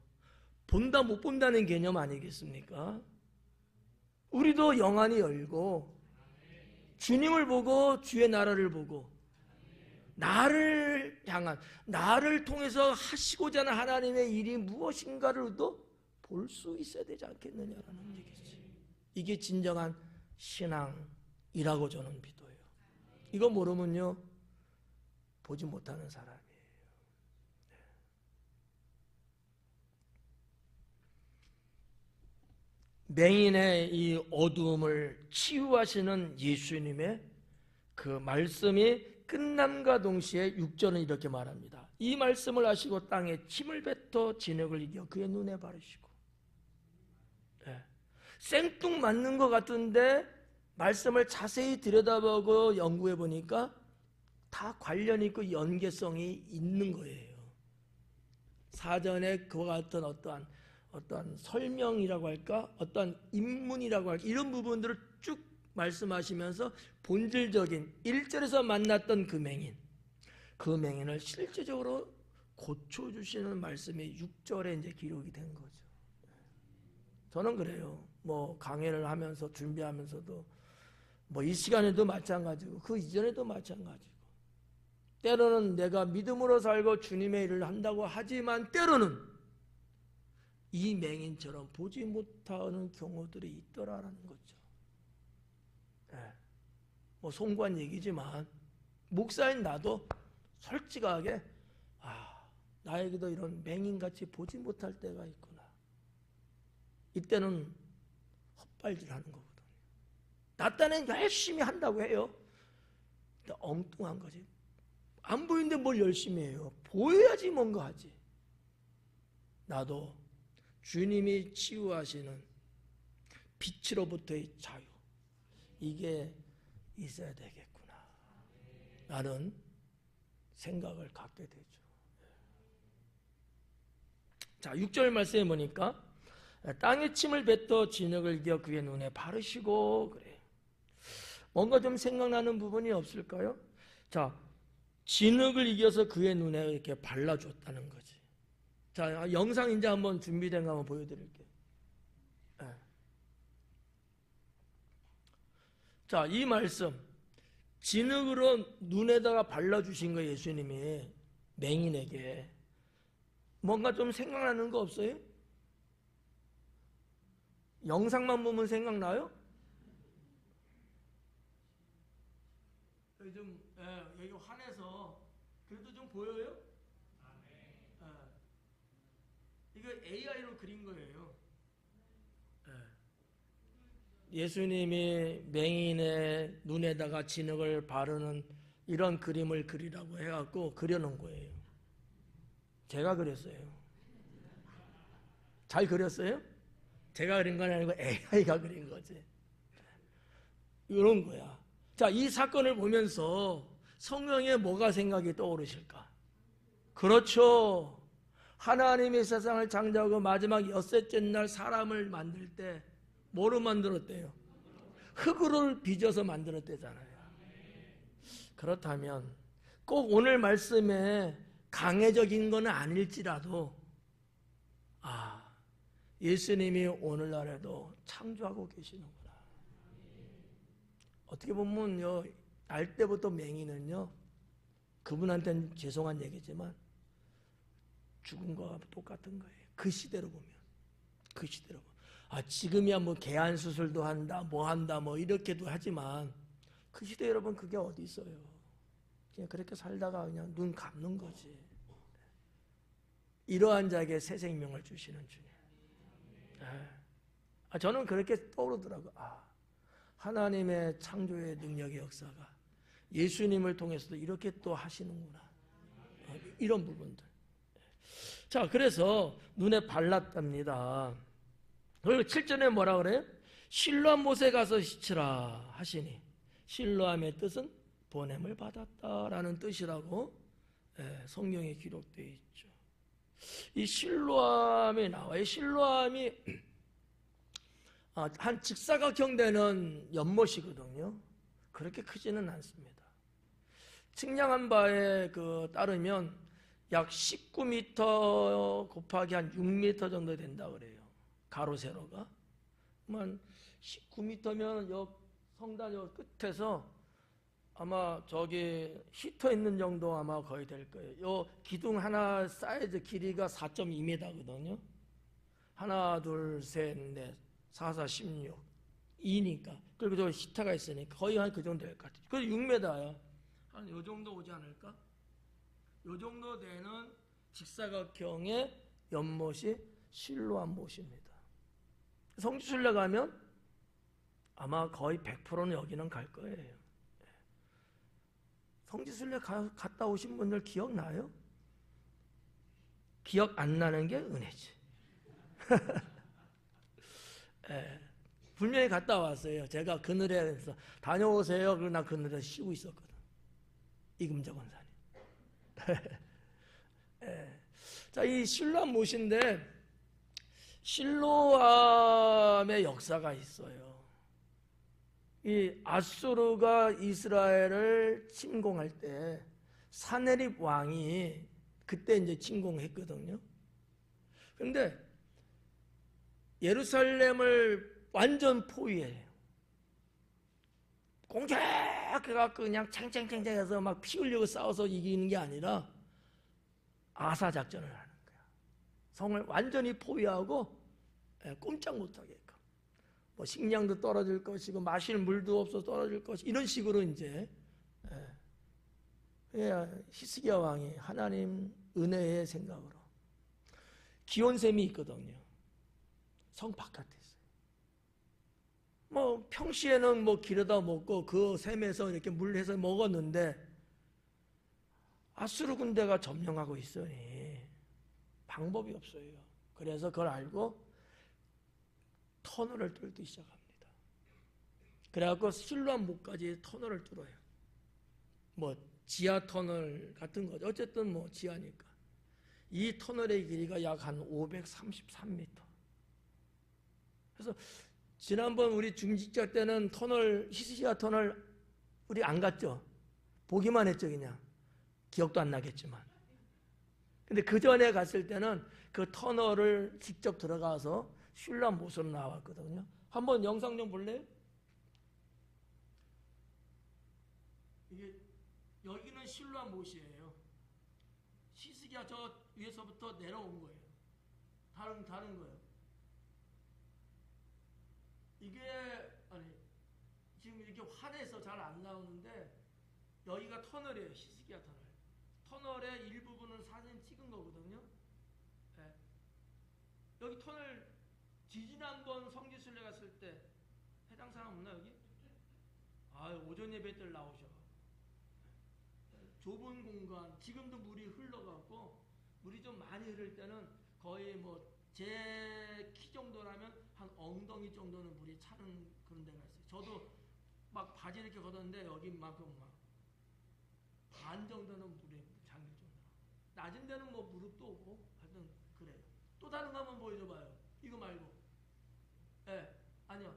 본다 못 본다는 개념 아니겠습니까? 우리도 영안이 열고 주님을 보고 주의 나라를 보고 나를 향한, 나를 통해서 하시고자 하는 하나님의 일이 무엇인가를 또 볼 수 있어야 되지 않겠느냐라는 얘기지. 이게 진정한 신앙이라고 저는 믿어요. 이거 모르면요 보지 못하는 사람이에요. 맹인의 이 어두움을 치유하시는 예수님의 그 말씀이 끝남과 동시에 6절은 이렇게 말합니다. 이 말씀을 하시고 땅에 침을 뱉어 진흙을 이겨 그의 눈에 바르시고. 생뚱맞는 것 같은데 말씀을 자세히 들여다보고 연구해 보니까 다 관련 있고 연계성이 있는 거예요. 사전에 그와 같은 어떠한 설명이라고 할까, 어떠한 인문이라고 할까, 이런 부분들을 쭉 말씀하시면서 본질적인 1절에서 만났던 그 맹인을 실제적으로 고쳐주시는 말씀이 6절에 이제 기록이 된 거죠. 저는 그래요. 뭐 강해를 하면서 준비하면서도 뭐 이 시간에도 마찬가지고 그 이전에도 마찬가지고, 때로는 내가 믿음으로 살고 주님의 일을 한다고 하지만 때로는 이 맹인처럼 보지 못하는 경우들이 있더라라는 거죠. 뭐 송구한 얘기지만 목사인 나도 솔직하게 나에게도 이런 맹인같이 보지 못할 때가 있구나. 이때는 헛발질하는 거거든요. 나 딴엔 열심히 한다고 해요. 근데 엉뚱한 거지. 안 보이는데 뭘 열심히 해요. 보여야지 뭔가 하지. 나도 주님이 치유하시는 빛으로부터의 자유, 이게 있어야 되겠구나 라는 생각을 갖게 되죠. 자, 6절 말씀에 보니까 땅에 침을 뱉어 진흙을 이겨 그의 눈에 바르시고, 그래. 뭔가 좀 생각나는 부분이 없을까요? 자, 진흙을 이겨서 그의 눈에 이렇게 발라줬다는 거지. 자, 영상 이제 한번 준비된 거 한번 보여드릴게요. 네. 자, 이 말씀 진흙으로 눈에다가 발라주신 거 예수님이 맹인에게. 뭔가 좀 생각나는 거 없어요? 영상만 보면 생각나요? 좀 여기 환해서 그래도 좀 보여요? 이거 AI로 그린 거예요. 예수님이 맹인의 눈에다가 진흙을 바르는 이런 그림을 그리라고 해갖고 그려놓은 거예요. 제가 그렸어요. 잘 그렸어요? 제가 그린 건 아니고 AI가 그린 거지. 이런 거야. 자, 이 사건을 보면서 성령에 뭐가 생각이 떠오르실까? 그렇죠. 하나님이 세상을 창조하고 마지막 엿새째 날 사람을 만들 때 뭐로 만들었대요? 흙으로 빚어서 만들었대잖아요. 그렇다면 꼭 오늘 말씀에 강해적인 건 아닐지라도 예수님이 오늘날에도 창조하고 계시는구나. 어떻게 보면요, 날 때부터 맹인은요, 그분한테는 죄송한 얘기지만 죽은 거와 똑같은 거예요. 그 시대로 보면. 그 시대로 보면. 지금이야 뭐 개안 수술도 한다, 뭐 이렇게도 하지만 그 시대 여러분 그게 어디 있어요. 그냥 그렇게 살다가 그냥 눈 감는 거지. 이러한 자에게 새 생명을 주시는 주님. 저는 그렇게 떠오르더라고요. 하나님의 창조의 능력의 역사가 예수님을 통해서도 이렇게 또 하시는구나. 이런 부분들. 자, 그래서 눈에 발랐답니다. 그리고 7절에 뭐라 그래요? 실로암 못에 가서 씻으라 하시니, 실로암의 뜻은 보냄을 받았다라는 뜻이라고 성경에 기록되어 있죠. 이 실로암이 나와요. 실로암이 한 직사각형 되는 연못이거든요. 그렇게 크지는 않습니다. 측량한 바에 따르면 약 19m 곱하기 한 6m 정도 된다 그래요. 가로 세로가. 19m면 여 성당 여 끝에서 아마 저기 히터 있는 정도 아마 거의 될 거예요. 요 기둥 하나 사이즈 길이가 4.2m거든요. 하나, 둘, 셋, 넷, 4, 4, 16, 2니까. 그리고 저 히터가 있으니까 거의 한 그 정도 될 것 같아요. 그래서 6m야. 한 요 정도 오지 않을까? 요 정도 되는 직사각형의 연못이 실로암 못입니다. 성지순례 가면 아마 거의 100%는 여기는 갈 거예요. 성지순례 갔다 오신 분들 기억나요? 기억 안 나는 게 은혜지. 예, 분명히 갔다 왔어요. 제가 그늘에서 다녀오세요. 그리고 나 그늘에 쉬고 있었거든. 이금정 원사님. 예. 자, 이 실로암 못인데 실로암의 역사가 있어요. 이 아수르가 이스라엘을 침공할 때 사네립 왕이 그때 이제 침공했거든요. 그런데 예루살렘을 완전 포위해요. 공격해갖고 그냥 창창창창해서 막 피 흘리고 싸워서 이기는 게 아니라 아사 작전을 하는 거야. 성을 완전히 포위하고 꼼짝 못하게끔. 뭐 식량도 떨어질 것이고 마실 물도 없어 떨어질 것이 이런 식으로 이제 히스기야 왕이 하나님 은혜의 생각으로 기온샘이 있거든요. 성 바깥에 있어요. 뭐 평시에는 뭐 기르다 먹고 그 샘에서 이렇게 물 해서 먹었는데 아수르 군대가 점령하고 있으니 방법이 없어요. 그래서 그걸 알고 터널을 뚫기 시작합니다. 그래갖고 실로암 못까지 터널을 뚫어요. 뭐 지하 터널 같은 거죠. 어쨌든 뭐 지하니까. 이 터널의 길이가 약 한 533m. 그래서 지난번 우리 중직자 때는 터널, 히스기야 터널 우리 안 갔죠. 보기만 했죠, 그냥. 기억도 안 나겠지만. 근데 그 전에 갔을 때는 그 터널을 직접 들어가서 실로암 못으로 나왔거든요. 한번 영상 좀 볼래요? 이게 여기는 실로암 못이에요. 히스기야 저 위에서부터 내려온 거예요. 다른 거예요. 이게 아니 지금 이렇게 환해서 잘 안 나오는데 여기가 터널이에요. 히스기야 터널. 터널의 일부분은 사진 찍은 거거든요. 네. 여기 터널 지지난번 성지순례 갔을 때 해당 사람 없나 여기? 아 오전 예배 때 나오셔. 좁은 공간 지금도 물이 흘러가고 물이 좀 많이 흐를 때는 거의 뭐 제 키 정도라면 한 엉덩이 정도는 물이 차는 그런 데가 있어요. 저도 막 바지 이렇게 걷었는데 여기만큼 막 반 정도는 물에 잠길 정도. 낮은 데는 뭐 무릎도 오고 하여튼 그래요. 또 다른 거 한번 보여줘봐요. 이거 말고. 예, 네, 아니요.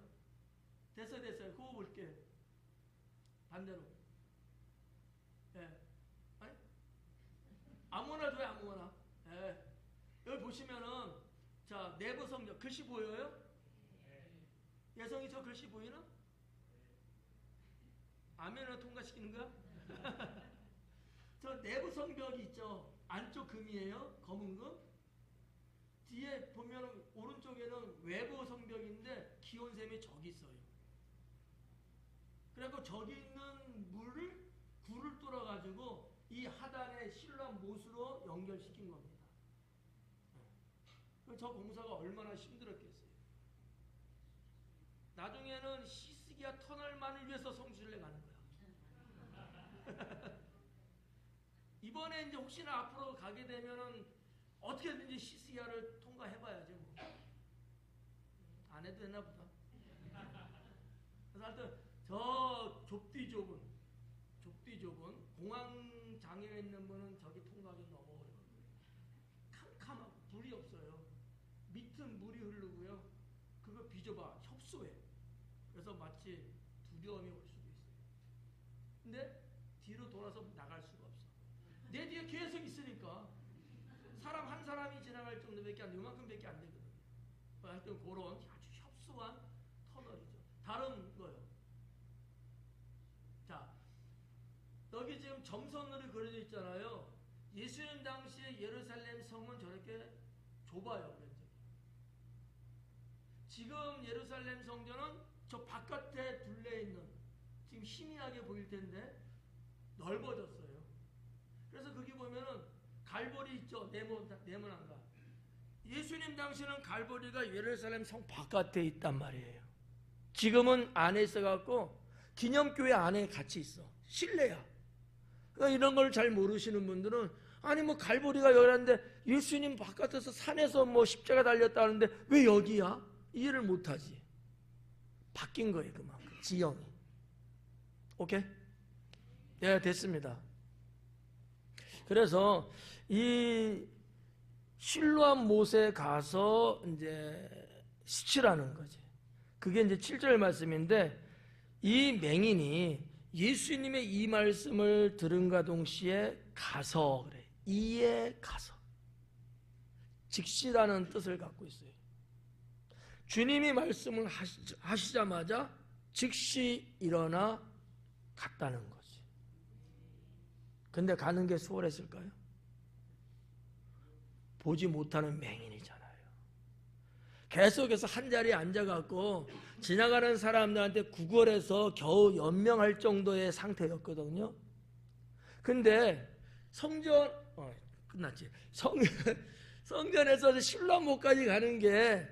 됐어요. 그거 볼게요. 반대로. 예. 네. 아니? 아무거나 줘요, 아무거나. 예. 네. 여기 보시면은 자 내부 성경 글씨 보여요? 예성이 저 글씨 보이나? 아멘으로 통과시키는 거야? 저 내부 성벽이 있죠. 안쪽 금이에요. 검은 금. 뒤에 보면 오른쪽에는 외부 성벽인데 기온샘이 저기 있어요. 그래서 저기 있는 물을 굴을 뚫어가지고 이 하단에 실로암 못으로 연결시킨 겁니다. 저 공사가 얼마나 힘들었겠어요. 나중에는 히스기야 터널만을 위해서 성지순례 가는 거야. 이번에 이제 혹시나 앞으로 가게 되면은 어떻게든지 히스기야를 통과해봐야지 뭐. 안 해도 되나 보다. 그래서 하여튼 저 좁디 좁은 공황 장애가 있는 분은 저기 통과하기 너무 어려워요. 캄캄하고 불이 없어요. 밑은 물이 흐르고요. 그거 비좁아 협소해. 그래서 마치 두려움이 올 수도 있어요. 근데 뒤로 돌아서 나갈 수가 없어. 내 뒤에 계속 있으니까 사람 한 사람이 지나갈 정도밖에 안 돼. 요만큼밖에 안 되거든. 하여튼 그런 아주 협소한 터널이죠. 다른 거요. 자, 여기 지금 점선으로 그려져 있잖아요. 예수님 당시에 예루살렘 성은 저렇게 좁아요. 지금 예루살렘 성전은 저 바깥에 둘레 있는, 지금 희미하게 보일 텐데 넓어졌어요. 그래서 거기 보면은 갈보리 있죠. 네모난가. 예수님 당시에는 갈보리가 예루살렘 성 바깥에 있단 말이에요. 지금은 안에 있어갖고 기념교회 안에 같이 있어. 실내야. 그러니까 이런 걸 잘 모르시는 분들은 아니 뭐 갈보리가 여기라는데 예수님 바깥에서 산에서 뭐 십자가 달렸다는데 왜 여기야? 이해를 못하지. 바뀐 거예요. 그만큼 지형이. 오케이? 네, 됐습니다. 그래서 이 실로암 못에 가서 이제 시치라는 거지. 그게 이제 7절 말씀인데, 이 맹인이 예수님의 이 말씀을 들은가 동시에 가서, 그래. 이에 가서. 즉시라는 뜻을 갖고 있어요. 주님이 말씀을 하시자마자 즉시 일어나 갔다는 거지. 근데 가는 게 수월했을까요? 보지 못하는 맹인이잖아요. 계속해서 한 자리에 앉아갖고 지나가는 사람들한테 구걸해서 겨우 연명할 정도의 상태였거든요. 근데 끝났지. 성전에서 실로암 못까지 가는 게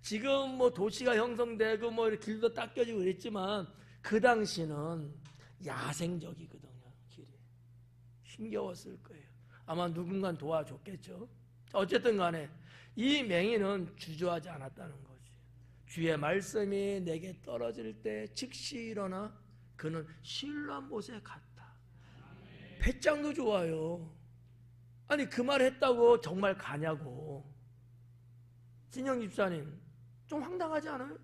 지금 뭐 도시가 형성되고 뭐 길도 닦여지고 그랬지만 그 당시는 야생적이거든요. 길이 힘겨웠을 거예요. 아마 누군가 도와줬겠죠. 어쨌든 간에 이 맹인은 주저하지 않았다는 거지. 주의 말씀이 내게 떨어질 때 즉시 일어나 그는 실로암 못에 갔다. 배짱도 좋아요. 아니 그 말 했다고 정말 가냐고. 진영 집사님 좀 황당하지 않아요?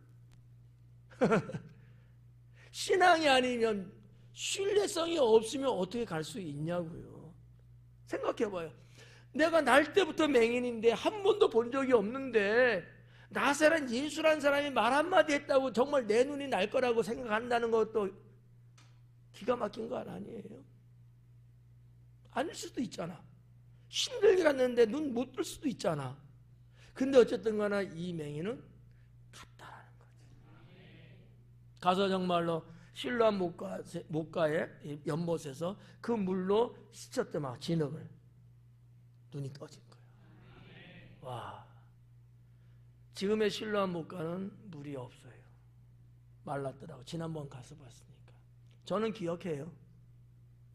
신앙이 아니면 신뢰성이 없으면 어떻게 갈 수 있냐고요. 생각해봐요. 내가 날 때부터 맹인인데 한 번도 본 적이 없는데 나사란 예수란 사람이 말 한마디 했다고 정말 내 눈이 날 거라고 생각한다는 것도 기가 막힌 거 아니에요? 아닐 수도 있잖아. 힘들게 갔는데 눈 못 뜰 수도 있잖아. 근데 어쨌든 간에 이 맹인은 갔다라는 거지. 가서 정말로 실로암 못가의 연못에서 그 물로 씻었더만 진흙을. 눈이 떠진 거예요. 와, 지금의 실로암 못가는 물이 없어요. 말랐더라고. 지난번 가서 봤으니까. 저는 기억해요.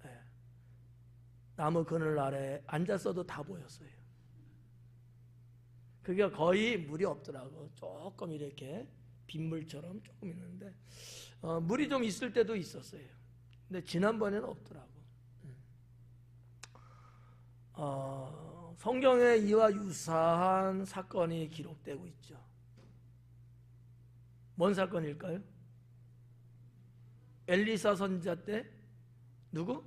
네. 나무 그늘 아래 앉았어도 다 보였어요. 그게 거의 물이 없더라고. 조금 이렇게 빗물처럼 조금 있는데 물이 좀 있을 때도 있었어요. 근데 지난번에는 없더라고. 성경에 이와 유사한 사건이 기록되고 있죠. 뭔 사건일까요? 엘리사 선지자 때 누구?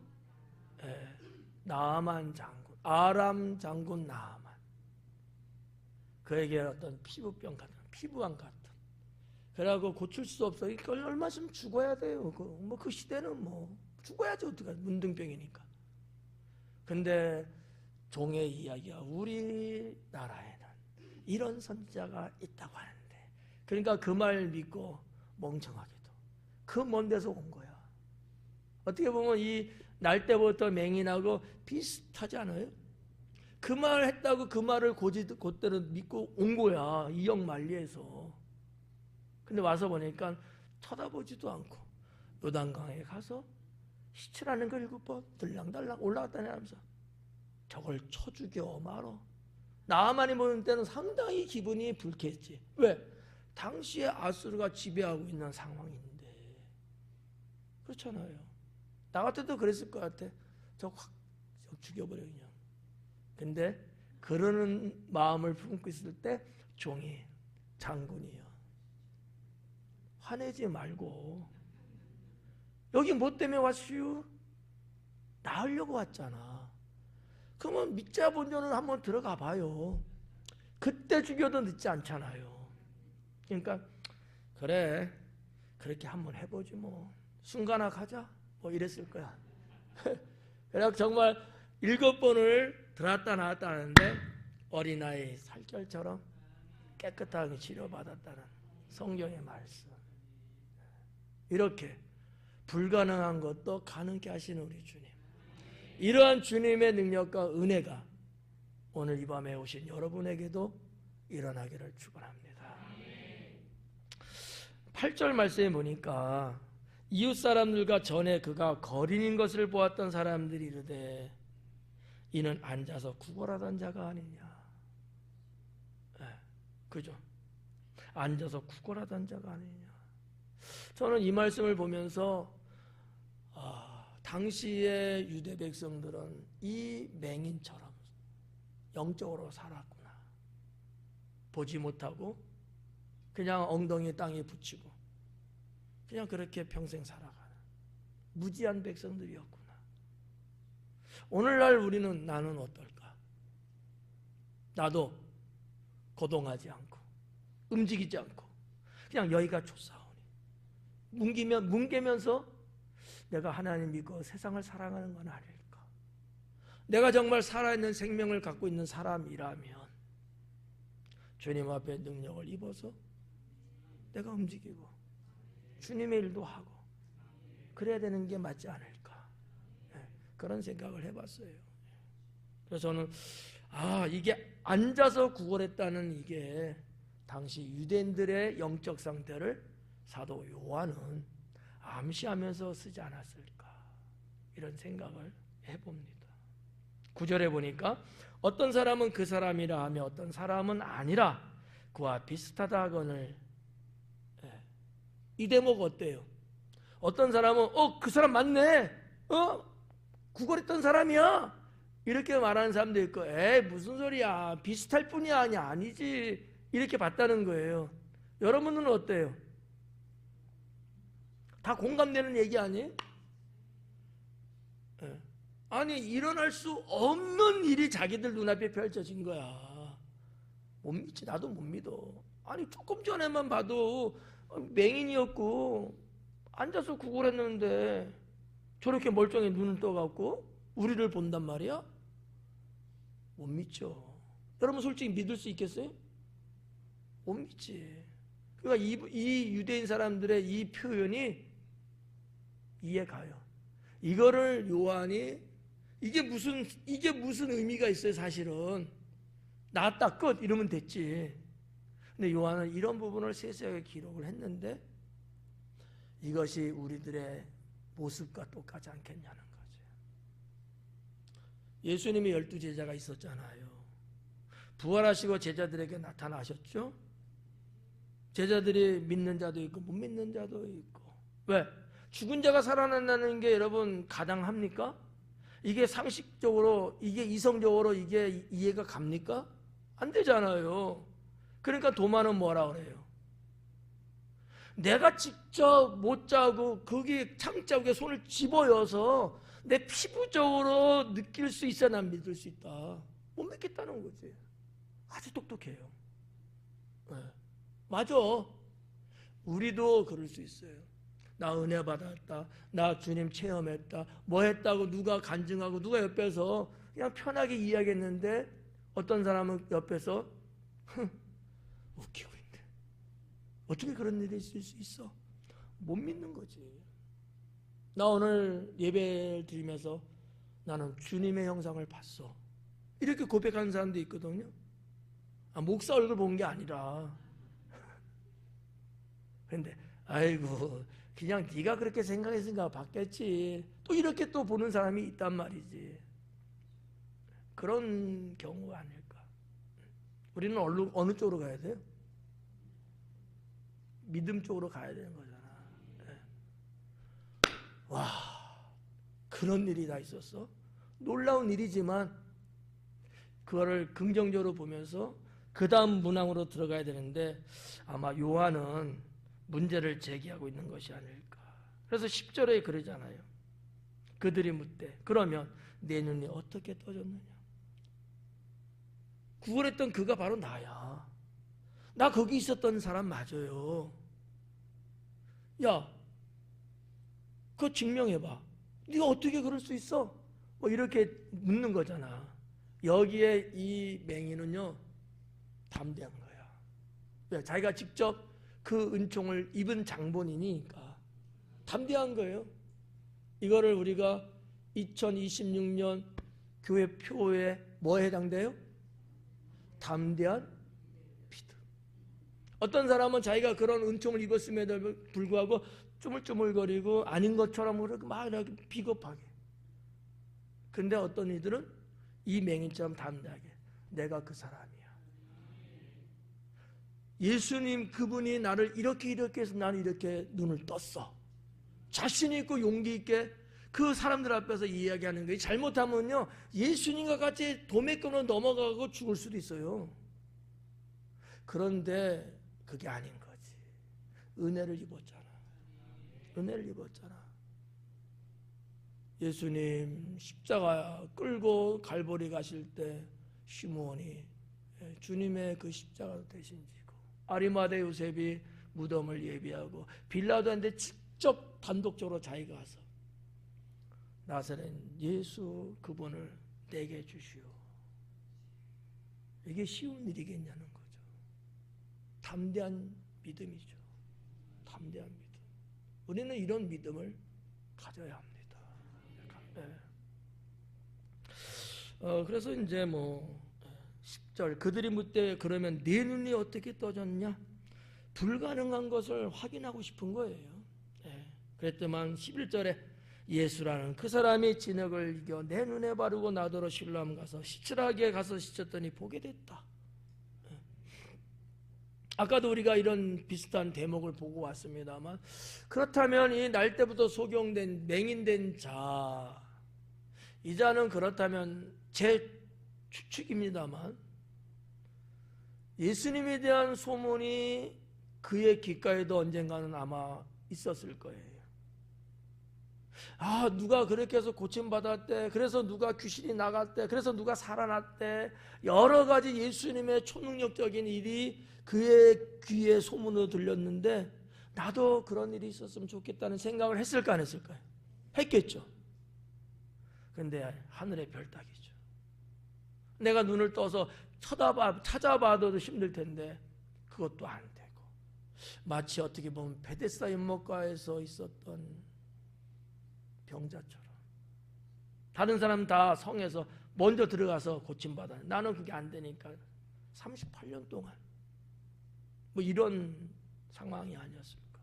나아만 장군, 아람 장군 나아만. 그에게 어떤 피부병 같은, 피부암 같은. 그래갖고 고칠 수 없어. 얼마 좀 죽어야 돼요. 그 시대는 뭐 죽어야지 어떡해. 문둥병이니까. 근데 종의 이야기가 우리나라에는 이런 선지자가 있다고 하는데, 그러니까 그 말 믿고 멍청하게도 그 먼 데서 온 거야. 어떻게 보면 이 날 때부터 맹인하고 비슷하지 않아요? 그 말 했다고 그 말을 곧대로 믿고 온 거야. 이역만리에서. 근데 와서 보니까 쳐다보지도 않고 요단강에 가서 시치라는 거 7번 들랑달랑 올라갔다니 하면서 저걸 쳐 죽여 말어. 나아만이 보는 때는 상당히 기분이 불쾌했지. 왜? 당시에 아수르가 지배하고 있는 상황인데. 그렇잖아요. 나 같아도 그랬을 것 같아. 저 확 죽여버려 그냥. 근데 그러는 마음을 품고 있을 때 종이 장군이요. 화내지 말고. 여기 뭐 때문에 왔슈? 나으려고 왔잖아. 그러면 믿자 본전은 한번 들어가 봐요. 그때 죽여도 늦지 않잖아요. 그러니까 그래 그렇게 한번 해보지 뭐. 순간아 가자. 뭐 이랬을 거야. 그래서 정말 7번을 들었다 나왔다 하는데 어린아이 살결처럼 깨끗하게 치료받았다는 성경의 말씀. 이렇게 불가능한 것도 가능케 하시는 우리 주님. 이러한 주님의 능력과 은혜가 오늘 이 밤에 오신 여러분에게도 일어나기를 축원합니다. 8절 말씀에 보니까 이웃 사람들과 전에 그가 거린인 것을 보았던 사람들이 이르되 이는 앉아서 구걸하던 자가 아니냐. 네, 그죠? 앉아서 구걸하던 자가 아니냐. 저는 이 말씀을 보면서 당시의 유대 백성들은 이 맹인처럼 영적으로 살았구나. 보지 못하고 그냥 엉덩이 땅에 붙이고 그냥 그렇게 평생 살아가는 무지한 백성들이었구나. 오늘날 우리는 나는 어떨까? 나도 거동하지 않고 움직이지 않고 그냥 여기가 좋사오니 뭉개면서 내가 하나님 믿고 세상을 사랑하는 건 아닐까? 내가 정말 살아있는 생명을 갖고 있는 사람이라면 주님 앞에 능력을 입어서 내가 움직이고 주님의 일도 하고 그래야 되는 게 맞지 않을까? 그런 생각을 해봤어요. 그래서 저는 이게 앉아서 구걸했다는 이게 당시 유대인들의 영적 상태를 사도 요한은 암시하면서 쓰지 않았을까? 이런 생각을 해봅니다. 9절에 보니까 어떤 사람은 그 사람이라 하며 어떤 사람은 아니라 그와 비슷하다 하거늘. 이 대목 어때요? 어떤 사람은 그 사람 맞네. 구걸했던 사람이야. 이렇게 말하는 사람도 있고 무슨 소리야. 비슷할 뿐이야. 아니지. 이렇게 봤다는 거예요. 여러분은 어때요? 다 공감되는 얘기 아니에요? 아니 일어날 수 없는 일이 자기들 눈앞에 펼쳐진 거야. 못 믿지. 나도 못 믿어. 아니 조금 전에만 봐도 맹인이었고 앉아서 구걸했는데 저렇게 멀쩡히 눈을 떠갖고 우리를 본단 말이야? 못 믿죠. 여러분 솔직히 믿을 수 있겠어요? 못 믿지. 그러니까 이 유대인 사람들의 이 표현이 이해가요. 이거를 요한이 이게 무슨 의미가 있어요? 사실은 나았다 끝 이러면 됐지. 근데 요한은 이런 부분을 세세하게 기록을 했는데 이것이 우리들의 모습과 똑같지 않겠냐는 거죠. 예수님이 12제자가 있었잖아요. 부활하시고 제자들에게 나타나셨죠. 제자들이 믿는 자도 있고 못 믿는 자도 있고. 왜? 죽은 자가 살아난다는 게 여러분 가당합니까? 이게 상식적으로, 이게 이성적으로 이게 이해가 갑니까? 안 되잖아요. 그러니까 도마는 뭐라 그래요? 내가 직접 못 자고 거기 창자국에 손을 집어여서 내 피부적으로 느낄 수 있어야 난 믿을 수 있다. 못 믿겠다는 거지. 아주 똑똑해요. 네. 맞아. 우리도 그럴 수 있어요. 나 은혜 받았다. 나 주님 체험했다. 뭐 했다고 누가 간증하고 누가 옆에서 그냥 편하게 이야기했는데 어떤 사람은 옆에서 웃기고 있네. 어떻게 그런 일이 있을 수 있어? 못 믿는 거지. 나 오늘 예배를 드리면서 나는 주님의 형상을 봤어. 이렇게 고백하는 사람도 있거든요. 목사 얼굴 본 게 아니라. 그런데 아이고 그냥 네가 그렇게 생각했으니까 봤겠지. 또 이렇게 또 보는 사람이 있단 말이지. 그런 경우가 아닐까. 우리는 어느 쪽으로 가야 돼요? 믿음 쪽으로 가야 되는 거잖아. 네. 와, 그런 일이 다 있었어? 놀라운 일이지만 그거를 긍정적으로 보면서 그 다음 문항으로 들어가야 되는데 아마 요한은 문제를 제기하고 있는 것이 아닐까. 그래서 10절에 그러잖아요. 그들이 묻되 그러면 내 눈이 어떻게 떠졌느냐. 구걸했던 그가 바로 나야. 나 거기 있었던 사람 맞아요. 야, 그거 증명해봐. 네가 어떻게 그럴 수 있어? 뭐 이렇게 묻는 거잖아. 여기에 이 맹인은요, 담대한 거야. 왜? 자기가 직접 그 은총을 입은 장본인이니까 담대한 거예요. 이거를 우리가 2026년 교회 표에 뭐에 해당돼요? 담대한 믿음. 어떤 사람은 자기가 그런 은총을 입었음에도 불구하고 쪼물쪼물거리고 아닌 것처럼 막 이렇게 비겁하게. 근데 어떤 이들은 이 맹인처럼 담대하게 내가 그 사람이야. 예수님 그분이 나를 이렇게 해서 나는 이렇게 눈을 떴어. 자신 있고 용기 있게 그 사람들 앞에서 이야기하는 거예요. 잘못하면요, 예수님과 같이 도매금으로 넘어가고 죽을 수도 있어요. 그런데 그게 아닌 거지. 은혜를 입었잖아. 은혜를 입었잖아. 예수님 십자가 끌고 갈보리 가실 때 시므온이 주님의 그 십자가도 대신 지고, 아리마대 요셉이 무덤을 예비하고, 빌라도한테 직접 단독적으로 자기가 가서 나사렛 예수 그분을 내게 주시오. 이게 쉬운 일이겠냐는 거죠. 담대한 믿음이죠. 담대한 믿음. 우리는 이런 믿음을 가져야 합니다. 네. 그래서 이제 10절 그들이 묻되 그러면 네 눈이 어떻게 떠졌냐? 불가능한 것을 확인하고 싶은 거예요. 네. 그랬더만 11절에 예수라는 그 사람이 진흙을 이겨 내 눈에 바르고 나더러 실로암 가서 시칠하게 가서 씻었더니 보게 됐다. 네. 아까도 우리가 이런 비슷한 대목을 보고 왔습니다만, 그렇다면 이 날 때부터 소경된 맹인된 자, 이 자는 그렇다면 제 추측입니다만 예수님에 대한 소문이 그의 귓가에도 언젠가는 아마 있었을 거예요. 아, 누가 그렇게 해서 고침받았대, 그래서 누가 귀신이 나갔대, 그래서 누가 살아났대, 여러 가지 예수님의 초능력적인 일이 그의 귀에 소문으로 들렸는데 나도 그런 일이 있었으면 좋겠다는 생각을 했을까 안 했을까요? 했겠죠. 근데 하늘의 별 따기죠. 내가 눈을 떠서 찾아봐도 힘들 텐데 그것도 안 되고, 마치 어떻게 보면 베데스다 연못가에서 있었던 병자처럼 다른 사람 다 성에서 먼저 들어가서 고침받아, 나는 그게 안 되니까 38년 동안 이런 상황이 아니었습니까?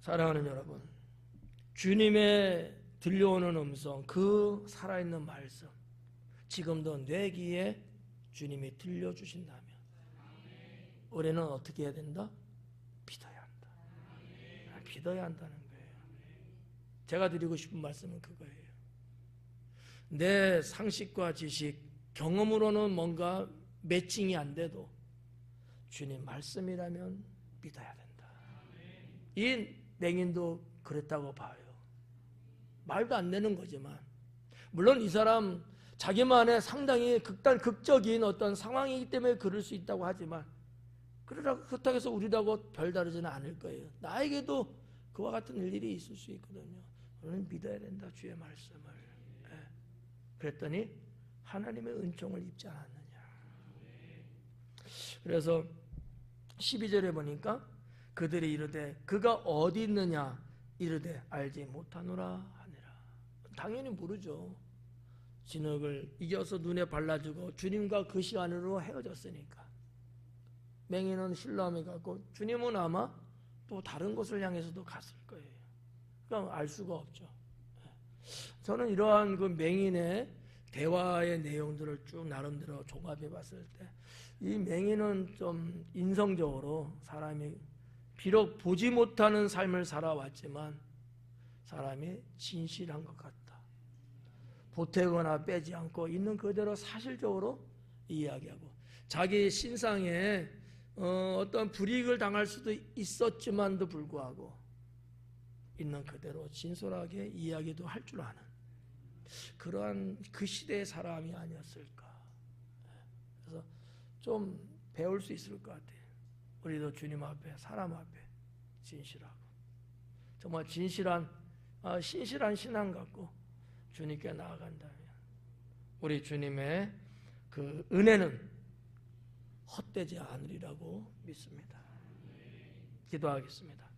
사랑하는 여러분, 주님의 들려오는 음성, 그 살아있는 말씀, 지금도 내 귀에 주님이 들려주신다면 우리는 어떻게 해야 된다? 믿어야 한다. 믿어야 한다는 거예요. 제가 드리고 싶은 말씀은 그거예요. 내 상식과 지식, 경험으로는 뭔가 매칭이 안 돼도 주님 말씀이라면 믿어야 된다. 이 맹인도 그랬다고 봐요. 말도 안 되는 거지만, 물론 이 사람 자기만의 상당히 극적인 어떤 상황이기 때문에 그럴 수 있다고 하지만, 그렇다고 해서 우리라고 별다르지는 않을 거예요. 나에게도 그와 같은 일이 있을 수 있거든요. 우리는 믿어야 된다, 주의 말씀을. 그랬더니 하나님의 은총을 입지 않았느냐. 그래서 12절에 보니까 그들이 이르되 그가 어디 있느냐 이르되 알지 못하노라 하니라. 당연히 모르죠. 진흙을 이겨서 눈에 발라주고 주님과 그 시간으로 헤어졌으니까. 맹인은 실로암에 갔고 주님은 아마 또 다른 곳을 향해서도 갔을 거예요. 그러니까 알 수가 없죠. 저는 이러한 그 맹인의 대화의 내용들을 쭉 나름대로 종합해 봤을 때 이 맹인은 좀 인성적으로 사람이 비록 보지 못하는 삶을 살아왔지만 사람이 진실한 것 같다. 보태거나 빼지 않고 있는 그대로 사실적으로 이야기하고, 자기 신상에 어떤 불이익을 당할 수도 있었지만도 불구하고 있는 그대로 진솔하게 이야기도 할 줄 아는 그러한 그 시대의 사람이 아니었을까. 그래서 좀 배울 수 있을 것 같아요. 우리도 주님 앞에, 사람 앞에 진실하고 정말 진실한 신실한 신앙 갖고 주님께 나아간다면 우리 주님의 그 은혜는 헛되지 않으리라고 믿습니다. 기도하겠습니다.